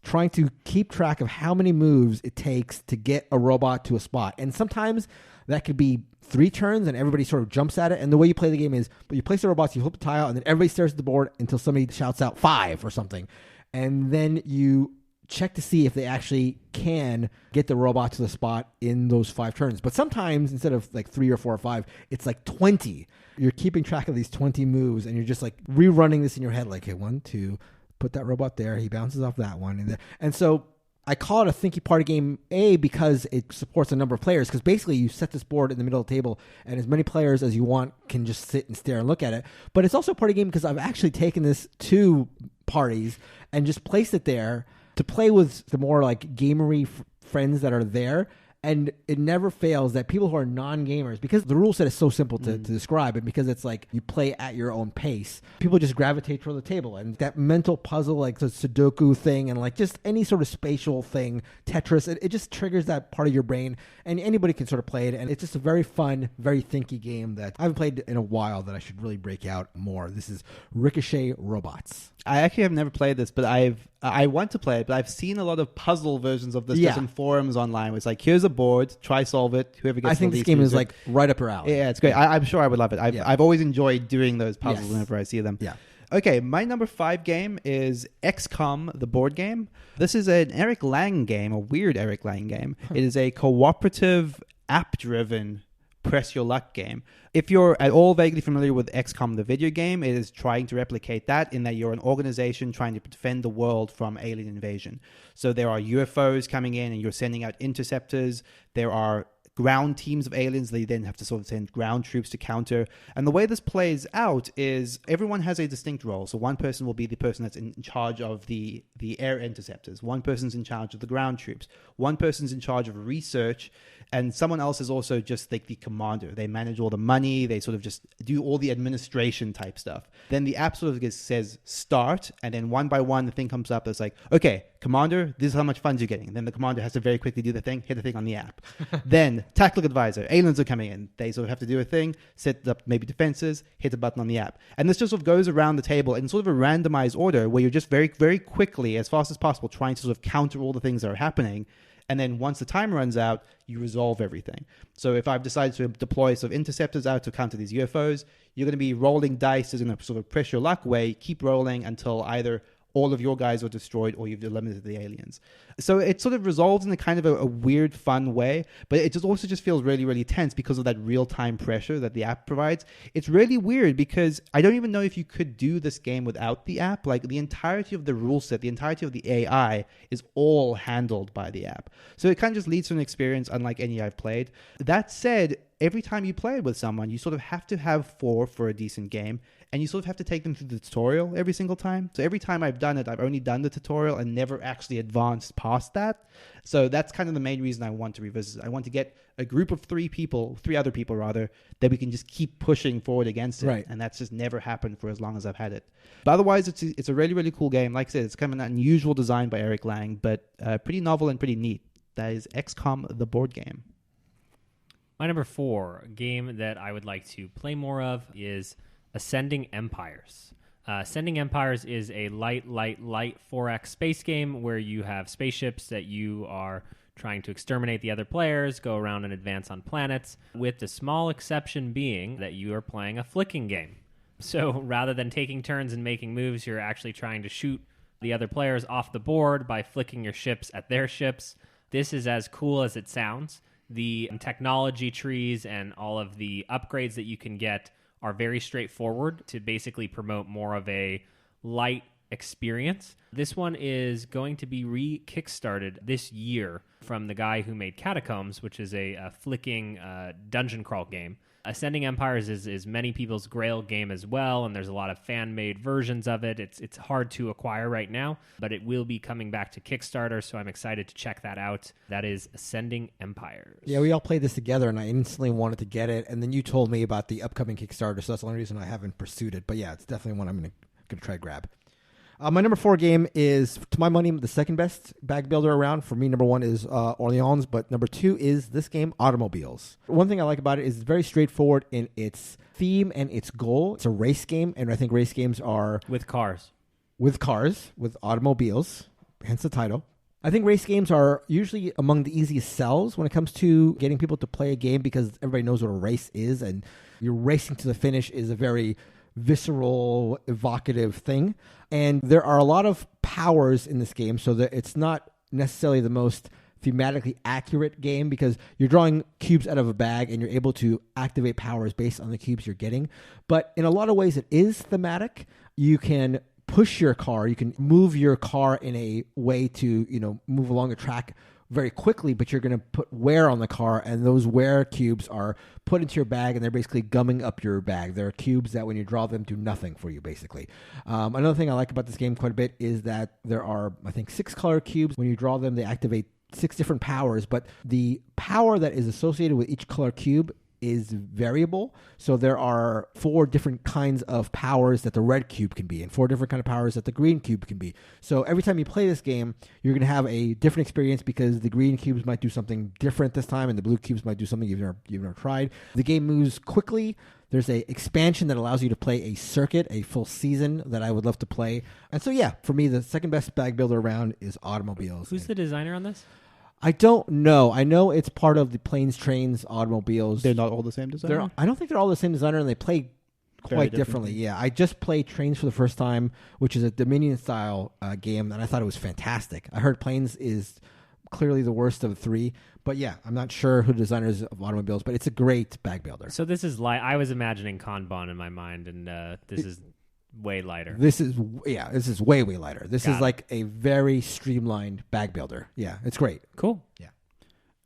trying to keep track of how many moves it takes to get a robot to a spot. And sometimes that could be 3 turns and everybody sort of jumps at it. And the way you play the game is, but you place the robots, you flip the tile, and then everybody stares at the board until somebody shouts out 5 or something. And then you check to see if they actually can get the robot to the spot in those 5 turns. But sometimes instead of like 3 or 4 or 5, it's like 20. You're keeping track of these 20 moves and you're just like rerunning this in your head. Like, okay, 1, 2, put that robot there. He bounces off that one. And so I call it a thinky party game, because it supports a number of players, because basically you set this board in the middle of the table and as many players as you want can just sit and stare and look at it. But it's also a party game because I've actually taken this to parties and just placed it there to play with the more like gamery friends that are there. And it never fails that people who are non-gamers, because the rule set is so simple to describe, and because it's like you play at your own pace, people just gravitate toward the table. And that mental puzzle, like the Sudoku thing, and like just any sort of spatial thing, Tetris, it just triggers that part of your brain, and anybody can sort of play it. And it's just a very fun, very thinky game that I haven't played in a while that I should really break out more. This is Ricochet Robots. I actually have never played this, but I want to play it, but I've seen a lot of puzzle versions of this just in forums online where it's like, here's a board, try solve it, whoever gets I think the this least game is user. like right up your alley. Yeah, it's great. I'm sure I would love it. I've always enjoyed doing those puzzles whenever I see them. Yeah. Okay, my number 5 game is XCOM, the board game. This is an Eric Lang game, a weird Eric Lang game. It is a cooperative, app-driven press your luck game. If you're at all vaguely familiar with XCOM, the video game, it is trying to replicate that in that you're an organization trying to defend the world from alien invasion. So there are UFOs coming in and you're sending out interceptors. There are ground teams of aliens. They then have to sort of send ground troops to counter. And the way this plays out is everyone has a distinct role. So one person will be the person that's in charge of the air interceptors. One person's in charge of the ground troops. One person's in charge of research. And someone else is also just like the commander. They manage all the money. They sort of just do all the administration type stuff. Then the app sort of says start. And then one by one, the thing comes up that's like, okay, commander, this is how much funds you're getting. And then the commander has to very quickly do the thing, hit the thing on the app. Then tactical advisor, aliens are coming in. They sort of have to do a thing, set up maybe defenses, hit a button on the app. And this just sort of goes around the table in sort of a randomized order where you're just very, very quickly, as fast as possible, trying to sort of counter all the things that are happening. And then once the time runs out, you resolve everything. So if I've decided to deploy sort of interceptors out to counter these UFOs, you're going to be rolling dice in a sort of press your luck way, keep rolling until either all of your guys are destroyed or you've eliminated the aliens. So it sort of resolves in a kind of a weird, fun way, but it also just feels really, really tense because of that real-time pressure that the app provides. It's really weird because I don't even know if you could do this game without the app. Like the entirety of the rule set, the entirety of the AI is all handled by the app. So it kind of just leads to an experience unlike any I've played. That said, every time you play it with someone, you sort of have to have 4 for a decent game, and you sort of have to take them through the tutorial every single time. So every time I've done it, I've only done the tutorial and never actually advanced past that. So that's kind of the main reason I want to revisit it. I want to get a group of 3 other people rather, that we can just keep pushing forward against it. Right. And that's just never happened for as long as I've had it. But otherwise, it's a really, really cool game. Like I said, it's kind of an unusual design by Eric Lang, but pretty novel and pretty neat. That is XCOM, the board game. My number 4 game that I would like to play more of is Ascending Empires. Ascending Empires is a light 4X space game where you have spaceships that you are trying to exterminate the other players, go around and advance on planets, with the small exception being that you are playing a flicking game. So rather than taking turns and making moves, you're actually trying to shoot the other players off the board by flicking your ships at their ships. This is as cool as it sounds. The technology trees and all of the upgrades that you can get are very straightforward to basically promote more of a light experience. This one is going to be re-kickstarted this year from the guy who made Catacombs, which is a flicking dungeon crawl game. Ascending Empires is many people's grail game as well, and there's a lot of fan-made versions of it. It's hard to acquire right now, but it will be coming back to Kickstarter, so I'm excited to check that out. That is Ascending Empires. Yeah, we all played this together, and I instantly wanted to get it, and then you told me about the upcoming Kickstarter, so that's the only reason I haven't pursued it. But yeah, it's definitely one I'm going to try to grab. My number 4 game is, to my money, the second best bag builder around. For me, number 1 is Orleans, but number 2 is this game, Automobiles. One thing I like about it is it's very straightforward in its theme and its goal. It's a race game, and I think race games are... With cars, with automobiles, hence the title. I think race games are usually among the easiest sells when it comes to getting people to play a game because everybody knows what a race is, and you're racing to the finish is a very visceral, evocative thing. And there are a lot of powers in this game, so that it's not necessarily the most thematically accurate game because you're drawing cubes out of a bag and you're able to activate powers based on the cubes you're getting. But in a lot of ways, it is thematic. You can push your car, you can move your car in a way to, move along a track very quickly, but you're going to put wear on the car, and those wear cubes are put into your bag, and they're basically gumming up your bag. There are cubes that when you draw them do nothing for you, basically. Another thing I like about this game quite a bit is that there are, I think, 6 color cubes. When you draw them, they activate 6 different powers, but the power that is associated with each color cube is variable. So there are 4 different kinds of powers that the red cube can be and 4 different kind of powers that the green cube can be. So every time you play this game, you're going to have a different experience because the green cubes might do something different this time and the blue cubes might do something you've never tried. The game moves quickly. There's a expansion that allows you to play a circuit, a full season that I would love to play. And so, yeah, for me, the second best bag builder around is Automobiles. Who's the designer on this? I don't know. I know it's part of the Planes, Trains, Automobiles. They're not all the same designer? I don't think they're all the same designer, and they play quite differently. Yeah, I just played Trains for the first time, which is a Dominion-style game, and I thought it was fantastic. I heard Planes is clearly the worst of the 3, but yeah, I'm not sure who the designer is of Automobiles, but it's a great bag builder. So this is I was imagining Kanban in my mind, and this is way lighter. This is way lighter. This is like a very streamlined bag builder. Yeah, it's great. Cool. Yeah.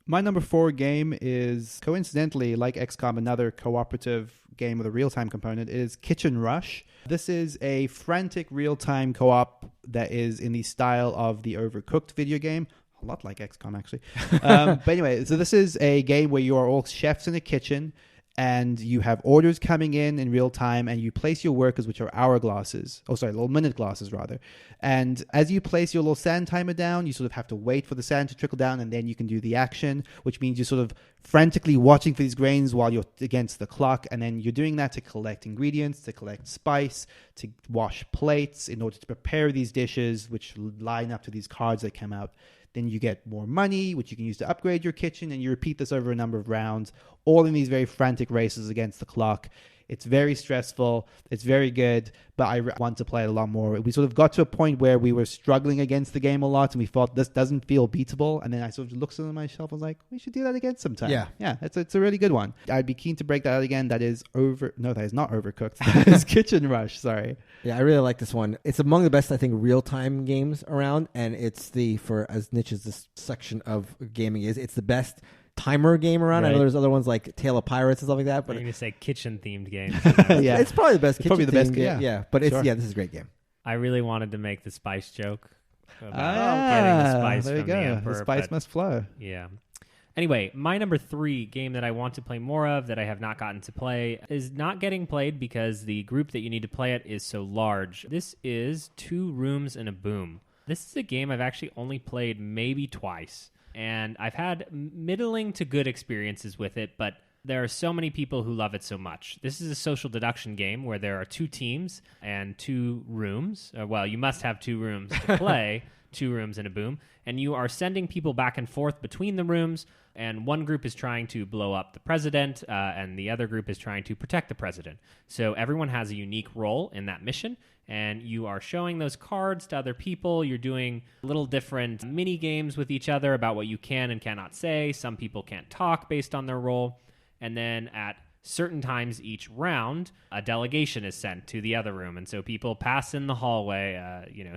My number 4 game is, coincidentally, like XCOM, another cooperative game with a real-time component. It is Kitchen Rush. This is a frantic real-time co-op that is in the style of the Overcooked video game. A lot like XCOM, actually. But anyway, so this is a game where you are all chefs in a kitchen, and you have orders coming in real time, and you place your workers, which are little minute glasses rather. And as you place your little sand timer down, you sort of have to wait for the sand to trickle down, and then you can do the action, which means you're sort of frantically watching for these grains while you're against the clock, and then you're doing that to collect ingredients, to collect spice, to wash plates in order to prepare these dishes, which line up to these cards that come out. Then you get more money, which you can use to upgrade your kitchen, and you repeat this over a number of rounds, all in these very frantic races against the clock. It's very stressful. It's very good, but I want to play it a lot more. We sort of got to a point where we were struggling against the game a lot, and we thought this doesn't feel beatable. And then I sort of looked on my shelf and was like, we should do that again sometime. Yeah, it's a really good one. I'd be keen to break that out again. That is not Overcooked. That is Kitchen Rush. Sorry. Yeah, I really like this one. It's among the best, I think, real-time games around, and it's for as niche as this section of gaming is, it's the best timer game around. Right. I know there's other ones like Tale of Pirates and stuff like that, but I'm going to say kitchen-themed games. yeah, it's probably the best. Probably the best game. Yeah, but sure. This is a great game. I really wanted to make the spice joke about getting the spice there you from go. the Emperor. The spice must flow. Yeah. Anyway, my number 3 game that I want to play more of that I have not gotten to play is not getting played because the group that you need to play it is so large. This is 2 Rooms and a Boom. This is a game I've actually only played maybe twice, and I've had middling to good experiences with it, but There are so many people who love it so much. This is a social deduction game where there are 2 teams and 2 rooms. Well, you must have 2 rooms to play, 2 rooms and a boom. And you are sending people back and forth between the rooms. And one group is trying to blow up the president, and the other group is trying to protect the president. So everyone has a unique role in that mission, and you are showing those cards to other people. You're doing little different mini games with each other about what you can and cannot say. Some people can't talk based on their role. And then at certain times each round, a delegation is sent to the other room. And so people pass in the hallway,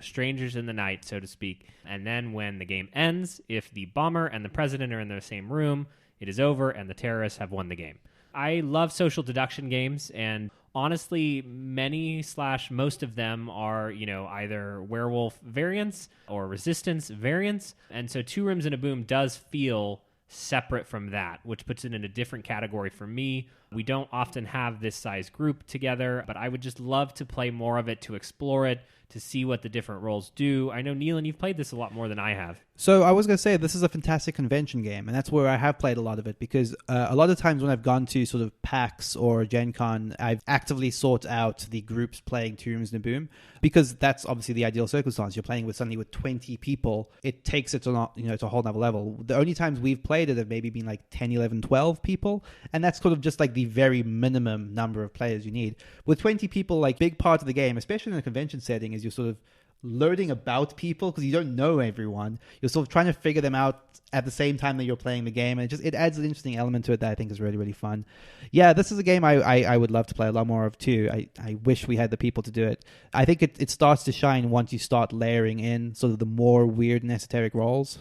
strangers in the night, so to speak. And then when the game ends, if the bomber and the president are in the same room, it is over and the terrorists have won the game. I love social deduction games, and honestly, most of them are, either werewolf variants or resistance variants. And so 2 Rooms and a Boom does feel separate from that, which puts it in a different category for me. We don't often have this size group together, but I would just love to play more of it, to explore it, to see what the different roles do. I know, Neelan, you've played this a lot more than I have. So I was going to say, this is a fantastic convention game, and that's where I have played a lot of it, because a lot of times when I've gone to sort of PAX or Gen Con, I've actively sought out the groups playing 2 Rooms and a Boom, because that's obviously the ideal circumstance. You're playing with suddenly with 20 people. It takes it to a whole nother level. The only times we've played it have maybe been like 10, 11, 12 people, and that's sort of just like the very minimum number of players you need. With 20 people, like, big part of the game, especially in a convention setting, is you're sort of learning about people, because you don't know everyone. You're sort of trying to figure them out at the same time that you're playing the game, and it adds an interesting element to it that I think is really, really fun. Yeah, this is a game I would love to play a lot more of too. I wish we had the people to do it. I think it starts to shine once you start layering in sort of the more weird and esoteric roles,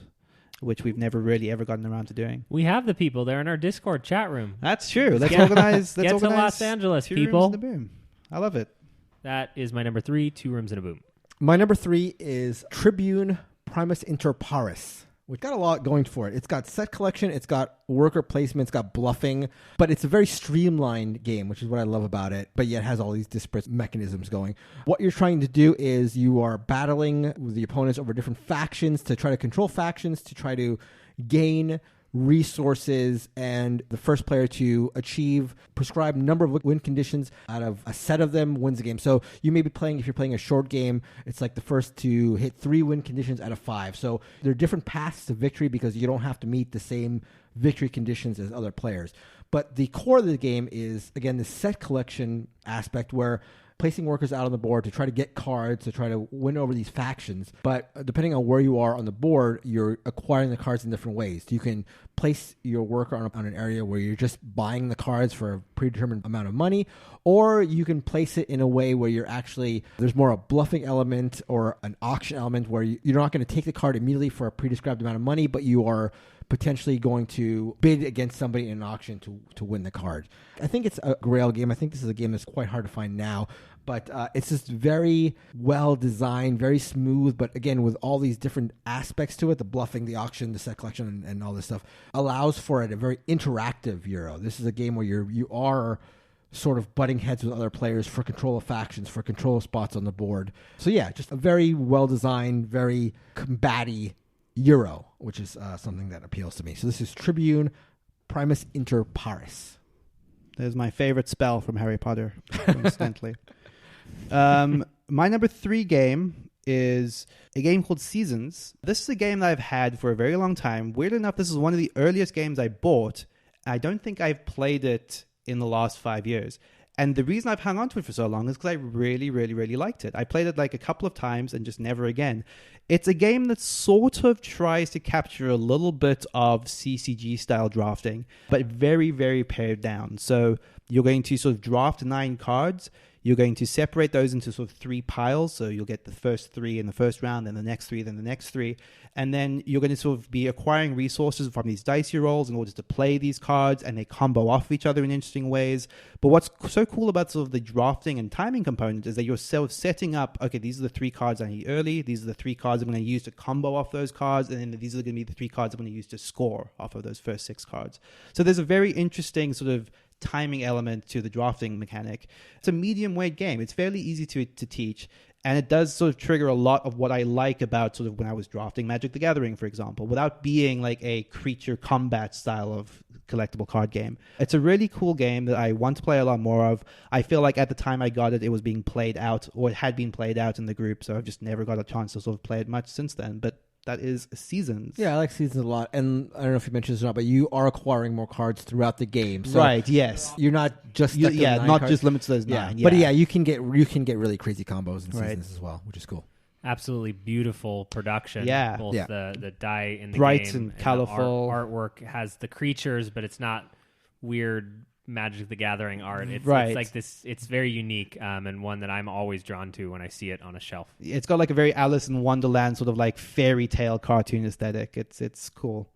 which we've never really ever gotten around to doing. We have the people. They're in our Discord chat room. That's true. Let's organize. Get to Los Angeles, 2 people. Rooms and a Boom. I love it. That is my number 3, 2 Rooms and a Boom. My number 3 is Tribune Primus Inter Pares, which got a lot going for it. It's got set collection, it's got worker placement, it's got bluffing, but it's a very streamlined game, which is what I love about it, but yet has all these disparate mechanisms going. What you're trying to do is you are battling with the opponents over different factions to try to control factions, to try to gain resources, and the first player to achieve prescribed number of win conditions out of a set of them wins the game. So you may be playing, if you're playing a short game, it's like the first to hit 3 win conditions out of 5. So there are different paths to victory because you don't have to meet the same victory conditions as other players. But the core of the game is, again, the set collection aspect, where placing workers out on the board to try to get cards, to try to win over these factions. But depending on where you are on the board, you're acquiring the cards in different ways. You can place your worker on an area where you're just buying the cards for a predetermined amount of money, or you can place it in a way where you're actually, there's more a bluffing element or an auction element where you're not going to take the card immediately for a prescribed amount of money, but you are potentially going to bid against somebody in an auction to win the card. I think it's a grail game. I think this is a game that's quite hard to find now, but it's just very well designed, very smooth, but again, with all these different aspects to it, the bluffing, the auction, the set collection, and all this stuff, allows for it a very interactive Euro. This is a game where you are sort of butting heads with other players for control of factions, for control of spots on the board. So yeah, just a very well-designed, very combaty Euro, which is something that appeals to me. So this is Tribune Primus Inter Pares. There's my favorite spell from Harry Potter, coincidentally. My number 3 game is a game called Seasons. This is a game that I've had for a very long time. Weirdly enough, this is one of the earliest games I bought. I don't think I've played it in the last 5 years. And the reason I've hung on to it for so long is because I really, really, really liked it. I played it like a couple of times and just never again. It's a game that sort of tries to capture a little bit of CCG-style drafting, but very, very pared down. So you're going to sort of draft 9 cards. You're going to separate those into sort of 3 piles. So you'll get the first 3 in the first round, then the next 3, then the next 3. And then you're going to sort of be acquiring resources from these dice you rolls in order to play these cards, and they combo off each other in interesting ways. But what's so cool about sort of the drafting and timing component is that you're sort of setting up, okay, these are the 3 cards I need early. These are the 3 cards I'm going to use to combo off those cards. And then these are going to be the 3 cards I'm going to use to score off of those first 6 cards. So there's a very interesting sort of timing element to the drafting mechanic. It's a medium weight game. It's fairly easy to teach. And it does sort of trigger a lot of what I like about sort of when I was drafting Magic the Gathering, for example, without being like a creature combat style of collectible card game. It's a really cool game that I want to play a lot more of. I feel like at the time I got it, it was being played out, or it had been played out in the group, so I've just never got a chance to sort of play it much since then. But that is Seasons. Yeah, I like Seasons a lot. And I don't know if you mentioned this or not, but you are acquiring more cards throughout the game. So Right, yes. you're not just stuck to the 9 not cards. just limited to those 9. But yeah, you can get really crazy combos in Right. Seasons as well, which is cool. Absolutely beautiful production. Yeah. Both Yeah. the die in the Bright game and the colorful. artwork has the creatures, but it's not weird Magic the Gathering art. It's Right. like this. It's very unique and one that I'm always drawn to when I see it on a shelf. It's got like a very Alice in Wonderland sort of like fairy tale cartoon aesthetic. It's cool.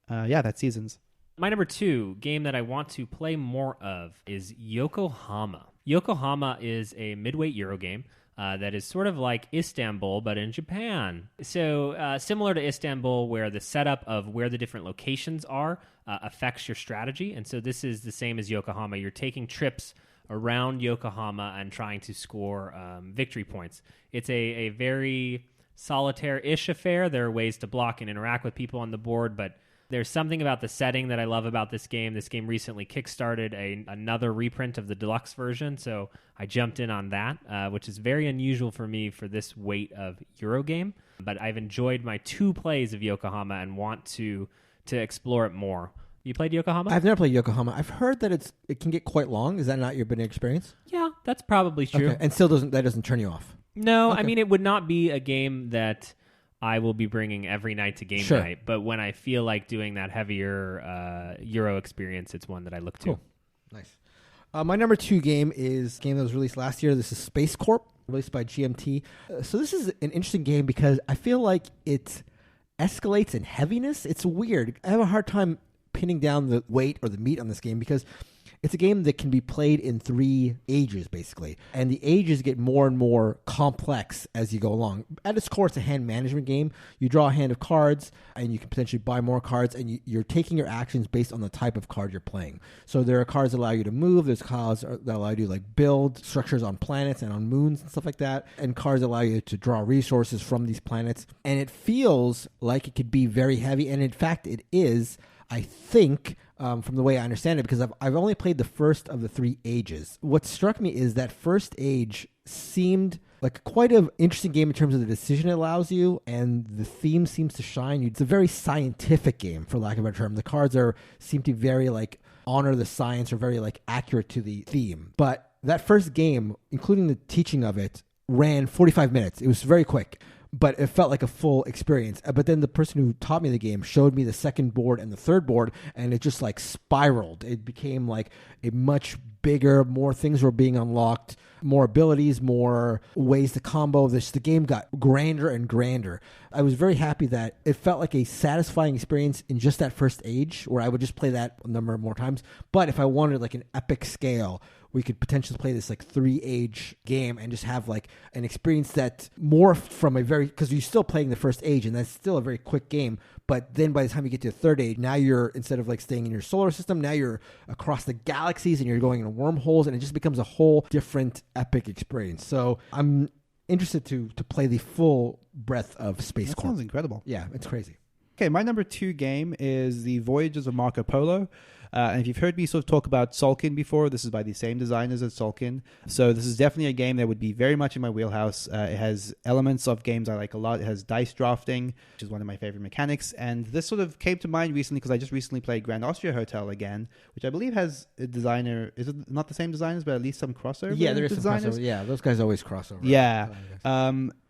Yeah, that's Seasons. My number 2 game that I want to play more of is Yokohama. Yokohama is a midweight Euro game that is sort of like Istanbul, but in Japan. So similar to Istanbul, where the setup of where the different locations are affects your strategy. And so this is the same as Yokohama. You're taking trips around Yokohama and trying to score victory points. It's a very solitaire-ish affair. There are ways to block and interact with people on the board, but there's something about the setting that I love about this game. This game recently kickstarted another reprint of the deluxe version, so I jumped in on that, which is very unusual for me for this weight of Euro game. But I've enjoyed my 2 plays of Yokohama and want to explore it more. You played Yokohama? I've never played Yokohama. I've heard that it can get quite long. Is that not your been experience? Yeah, that's probably true. Okay. And still doesn't turn you off. No, Okay. I mean, it would not be a game that I will be bringing every night to game Sure. night. But when I feel like doing that heavier Euro experience, it's one that I look to. Cool. Nice. My number 2 game is a game that was released last year. This is SpaceCorp, released by GMT. So this is an interesting game because I feel like it escalates in heaviness. It's weird. I have a hard time pinning down the weight or the meat on this game because it's a game that can be played in 3 ages, basically. And the ages get more and more complex as you go along. At its core, it's a hand management game. You draw a hand of cards, and you can potentially buy more cards, and you're taking your actions based on the type of card you're playing. So there are cards that allow you to move. There's cards that allow you to like build structures on planets and on moons and stuff like that. And cards allow you to draw resources from these planets. And it feels like it could be very heavy. And in fact, it is, I think, from the way I understand it, because I've only played the first of the 3 ages. What struck me is that first age seemed like quite an interesting game in terms of the decision it allows you, and the theme seems to shine. It's a very scientific game, for lack of a better term. The cards seem to be very like honor the science or very like accurate to the theme. But that first game, including the teaching of it, ran 45 minutes. It was very quick. But it felt like a full experience. But then the person who taught me the game showed me the second board and the third board, and it just like spiraled. It became like a much bigger, more things were being unlocked, more abilities, more ways to combo. The game got grander and grander. I was very happy that it felt like a satisfying experience in just that first age, where I would just play that a number of more times. But if I wanted like an epic scale, we could potentially play this like 3-age game and just have like an experience that morphed from a very, because you're still playing the first age and that's still a very quick game. But then by the time you get to the 3rd age, now you're, instead of like staying in your solar system, now you're across the galaxies and you're going into wormholes, and it just becomes a whole different epic experience. So I'm interested to play the full breadth of SpaceCorp. That sounds incredible. Yeah, it's crazy. Okay, my number 2 game is the Voyages of Marco Polo. And if you've heard me sort of talk about Sulkin before, this is by the same designers as Sulkin. So this is definitely a game that would be very much in my wheelhouse. It has elements of games I like a lot. It has dice drafting, which is one of my favorite mechanics. And this sort of came to mind recently because I just recently played Grand Austria Hotel again, which I believe has a designer. Is it not the same designers, but at least some crossover? Yeah, there is designers? some crossover. Yeah, those guys always cross over. Yeah.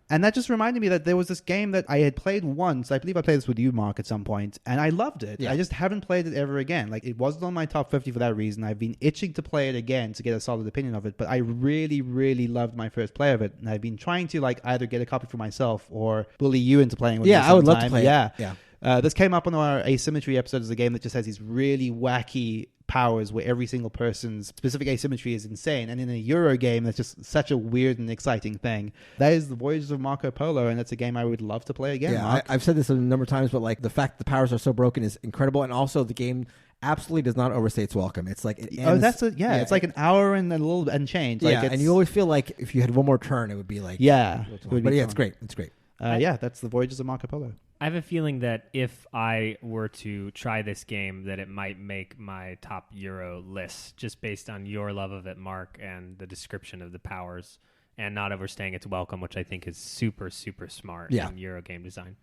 And that just reminded me that there was this game that I had played once. I believe I played this with you, Mark, at some point, and I loved it. Yeah. I just haven't played it ever again. Like, it wasn't on my top 50 for that reason. I've been itching to play it again to get a solid opinion of it, but I really, really loved my first play of it, and I've been trying to like either get a copy for myself or bully you into playing with me Yeah, I would love to sometime. play Yeah. it. Yeah. This came up on our Asymmetry episode as a game that just has these really wacky powers where every single person's specific asymmetry is insane. And in a Euro game, that's just such a weird and exciting thing. That is the Voyages of Marco Polo, and that's a game I would love to play again. Yeah, I've said this a number of times, but like the fact that the powers are so broken is incredible, and also the game absolutely does not overstay its welcome. It's like it ends, it's like an hour and a little and change. Like and you always feel like if you had one more turn, it would be like it's great. It's great. That's the Voyages of Marco Polo. I have a feeling that if I were to try this game, that it might make my top Euro list, just based on your love of it, Mark, and the description of the powers, and not overstaying its welcome, which I think is super, super smart in Euro game design.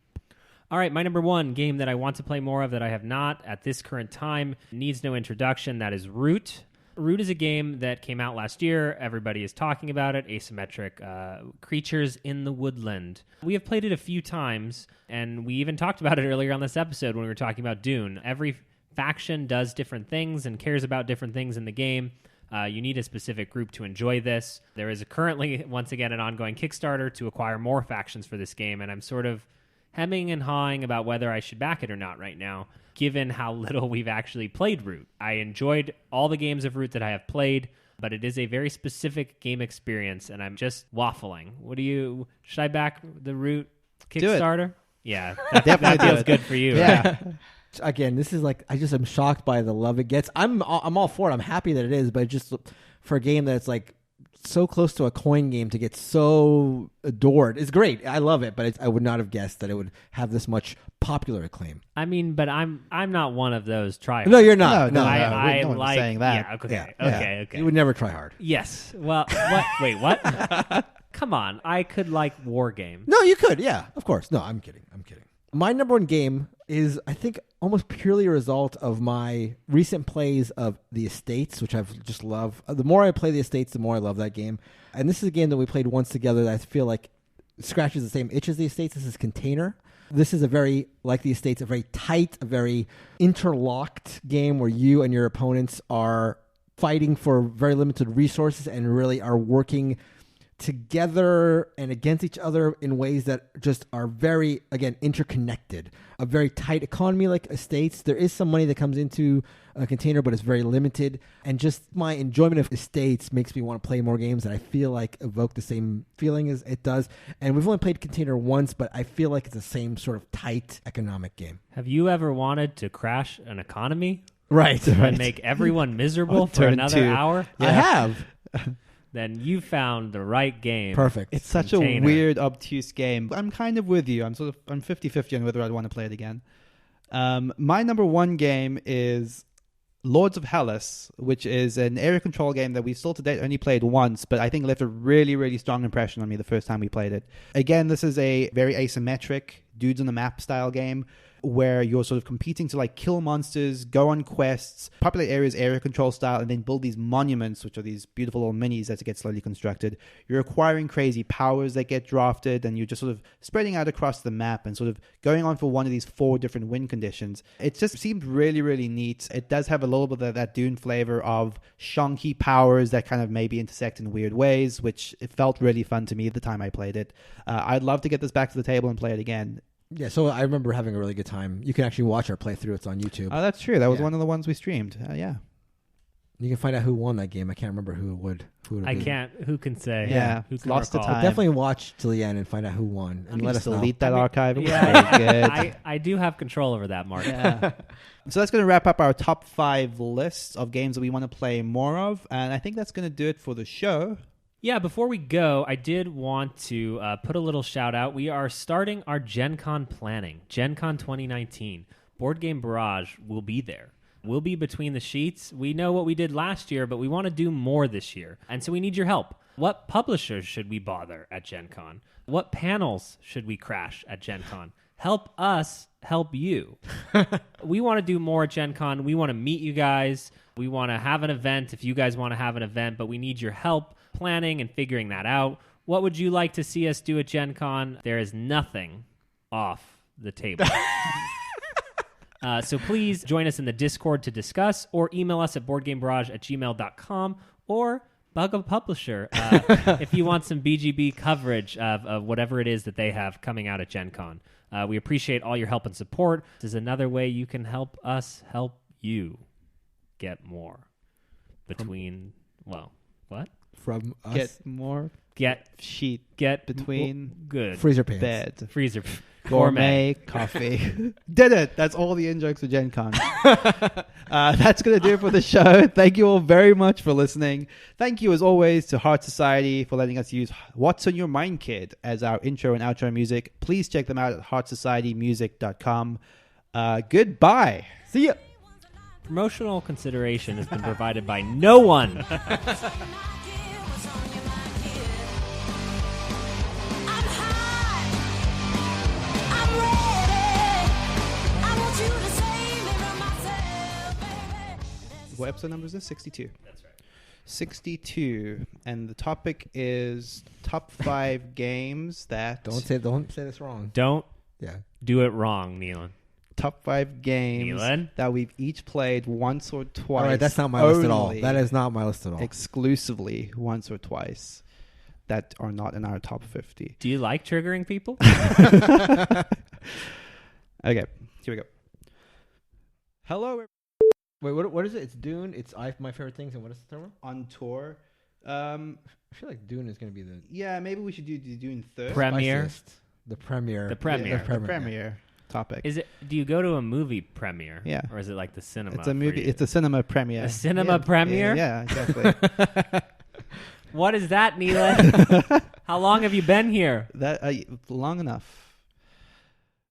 All right, my number one game that I want to play more of that I have not at this current time needs no introduction. That is Root. Root is a game that came out last year. Everybody is talking about it. Asymmetric creatures in the woodland. We have played it a few times, and we even talked about it earlier on this episode when we were talking about Dune. Every faction does different things and cares about different things in the game. You need a specific group to enjoy this. There is currently, once again, an ongoing Kickstarter to acquire more factions for this game, and I'm sort of hemming and hawing about whether I should back it or not right now, given how little we've actually played Root. I enjoyed all the games of Root that I have played, but it is a very specific game experience, and I'm just waffling. Should I back the Root Kickstarter? Yeah, that feels good for you. Yeah. Again, this is like, I just am shocked by the love it gets. I'm all for it. I'm happy that it is, but just for a game that's like so close to a coin game to get so adored is great. I love it, but I would not have guessed that it would have this much popular acclaim. I mean, but I'm not one of those tryhards. No, you're not. No, I no one's like saying that. Yeah, okay. You would never try hard. Yes. Well, what? Wait, what? Come on. I could like war game. No, you could. Yeah, of course. No, I'm kidding. My number one game is, I think, almost purely a result of my recent plays of The Estates, which I've just loved. The more I play The Estates, the more I love that game. And this is a game that we played once together that I feel like scratches the same itch as The Estates. This is Container. This is a very, like The Estates, a very tight, a very interlocked game where you and your opponents are fighting for very limited resources and really are working together and against each other in ways that just are very, again, interconnected. A very tight economy like Estates. There is some money that comes into a Container, but it's very limited. And just my enjoyment of Estates makes me want to play more games that I feel like evoke the same feeling as it does. And we've only played Container once, but I feel like it's the same sort of tight economic game. Have you ever wanted to crash an economy? Right. And make everyone miserable for another hour? Yeah. I have. Then you found the right game. Perfect. It's such a weird, obtuse game. I'm kind of with you. I'm 50-50 on whether I'd want to play it again. My number one game is Lords of Hellas, which is an area control game that we've still to date only played once, but I think left a really, really strong impression on me the first time we played it. Again, this is a very asymmetric, dudes on the map style game where you're sort of competing to like kill monsters, go on quests, populate areas area control style, and then build these monuments, which are these beautiful little minis that get slowly constructed. You're acquiring crazy powers that get drafted, and you're just sort of spreading out across the map and sort of going on for one of these 4 different win conditions. It just seemed really, really neat. It does have a little bit of that Dune flavor of shonky powers that kind of maybe intersect in weird ways, which it felt really fun to me the time I played it. I'd love to get this back to the table and play it again. Yeah, so I remember having a really good time. You can actually watch our playthrough. It's on YouTube. Oh, that's true. That was one of the ones we streamed. Yeah. You can find out who won that game. I can't remember who would I can't. Who can say? Yeah. Who can Lost the recall? time. Definitely watch till the end and find out who won. And let us know. Delete that archive. Yeah, Very good. I do have control over that, Mark. Yeah. So that's going to wrap up our top 5 lists of games that we want to play more of. And I think that's going to do it for the show. Yeah, before we go, I did want to put a little shout out. We are starting our Gen Con planning. Gen Con 2019. Board Game Barrage will be there. We'll be between the sheets. We know what we did last year, but we want to do more this year. And so we need your help. What publishers should we bother at Gen Con? What panels should we crash at Gen Con? Help us help you. We want to do more at Gen Con. We want to meet you guys. We want to have an event if you guys want to have an event, but we need your help planning and figuring that out. What would you like to see us do at Gen Con? There is nothing off the table. So please join us in the Discord to discuss, or email us at boardgamebarrage@gmail.com, or bug a publisher if you want some BGB coverage of whatever it is that they have coming out at Gen Con. We appreciate all your help and support. This is another way you can help us help you. get more between. Well, what? From us. Get more Get sheet get between good freezer pants. bed. freezer Gourmet coffee. Did it. That's all the in-jokes for Gen Con. That's going to do it for the show. Thank you all very much for listening. Thank you, as always, to Heart Society for letting us use What's on Your Mind, Kid as our intro and outro music. Please check them out at heartsocietymusic.com. Goodbye. See ya. Promotional consideration has been provided by no one. What's on your mind, kid? What's on your mind, kid? I'm hot. I'm ready. I want you to save me from myself, baby. What episode number is this? 62. That's right. 62. And the topic is top 5 games that... Don't say this wrong. Don't Yeah. do it wrong, Neelan. Top 5 games Neelan? that we've each played once or twice. All right, that's not my list at all. only. That is not my list at all. Exclusively once or twice that are not in our top 50. Do you like triggering people? Okay, here we go. Hello, Wait, what is it? It's Dune. It's my favorite things. And what is the third one? on tour. I feel like Dune is going to be the Yeah, maybe we should do Dune third. Premiere. spiciest. The premiere. The premiere. The premiere topic. Is it? Do you go to a movie premiere? Yeah. Or is it like the cinema? It's a for movie. you? It's a cinema premiere. A cinema Yeah. premiere. Yeah, exactly. What is that, Neelan? How long have you been here? That long enough.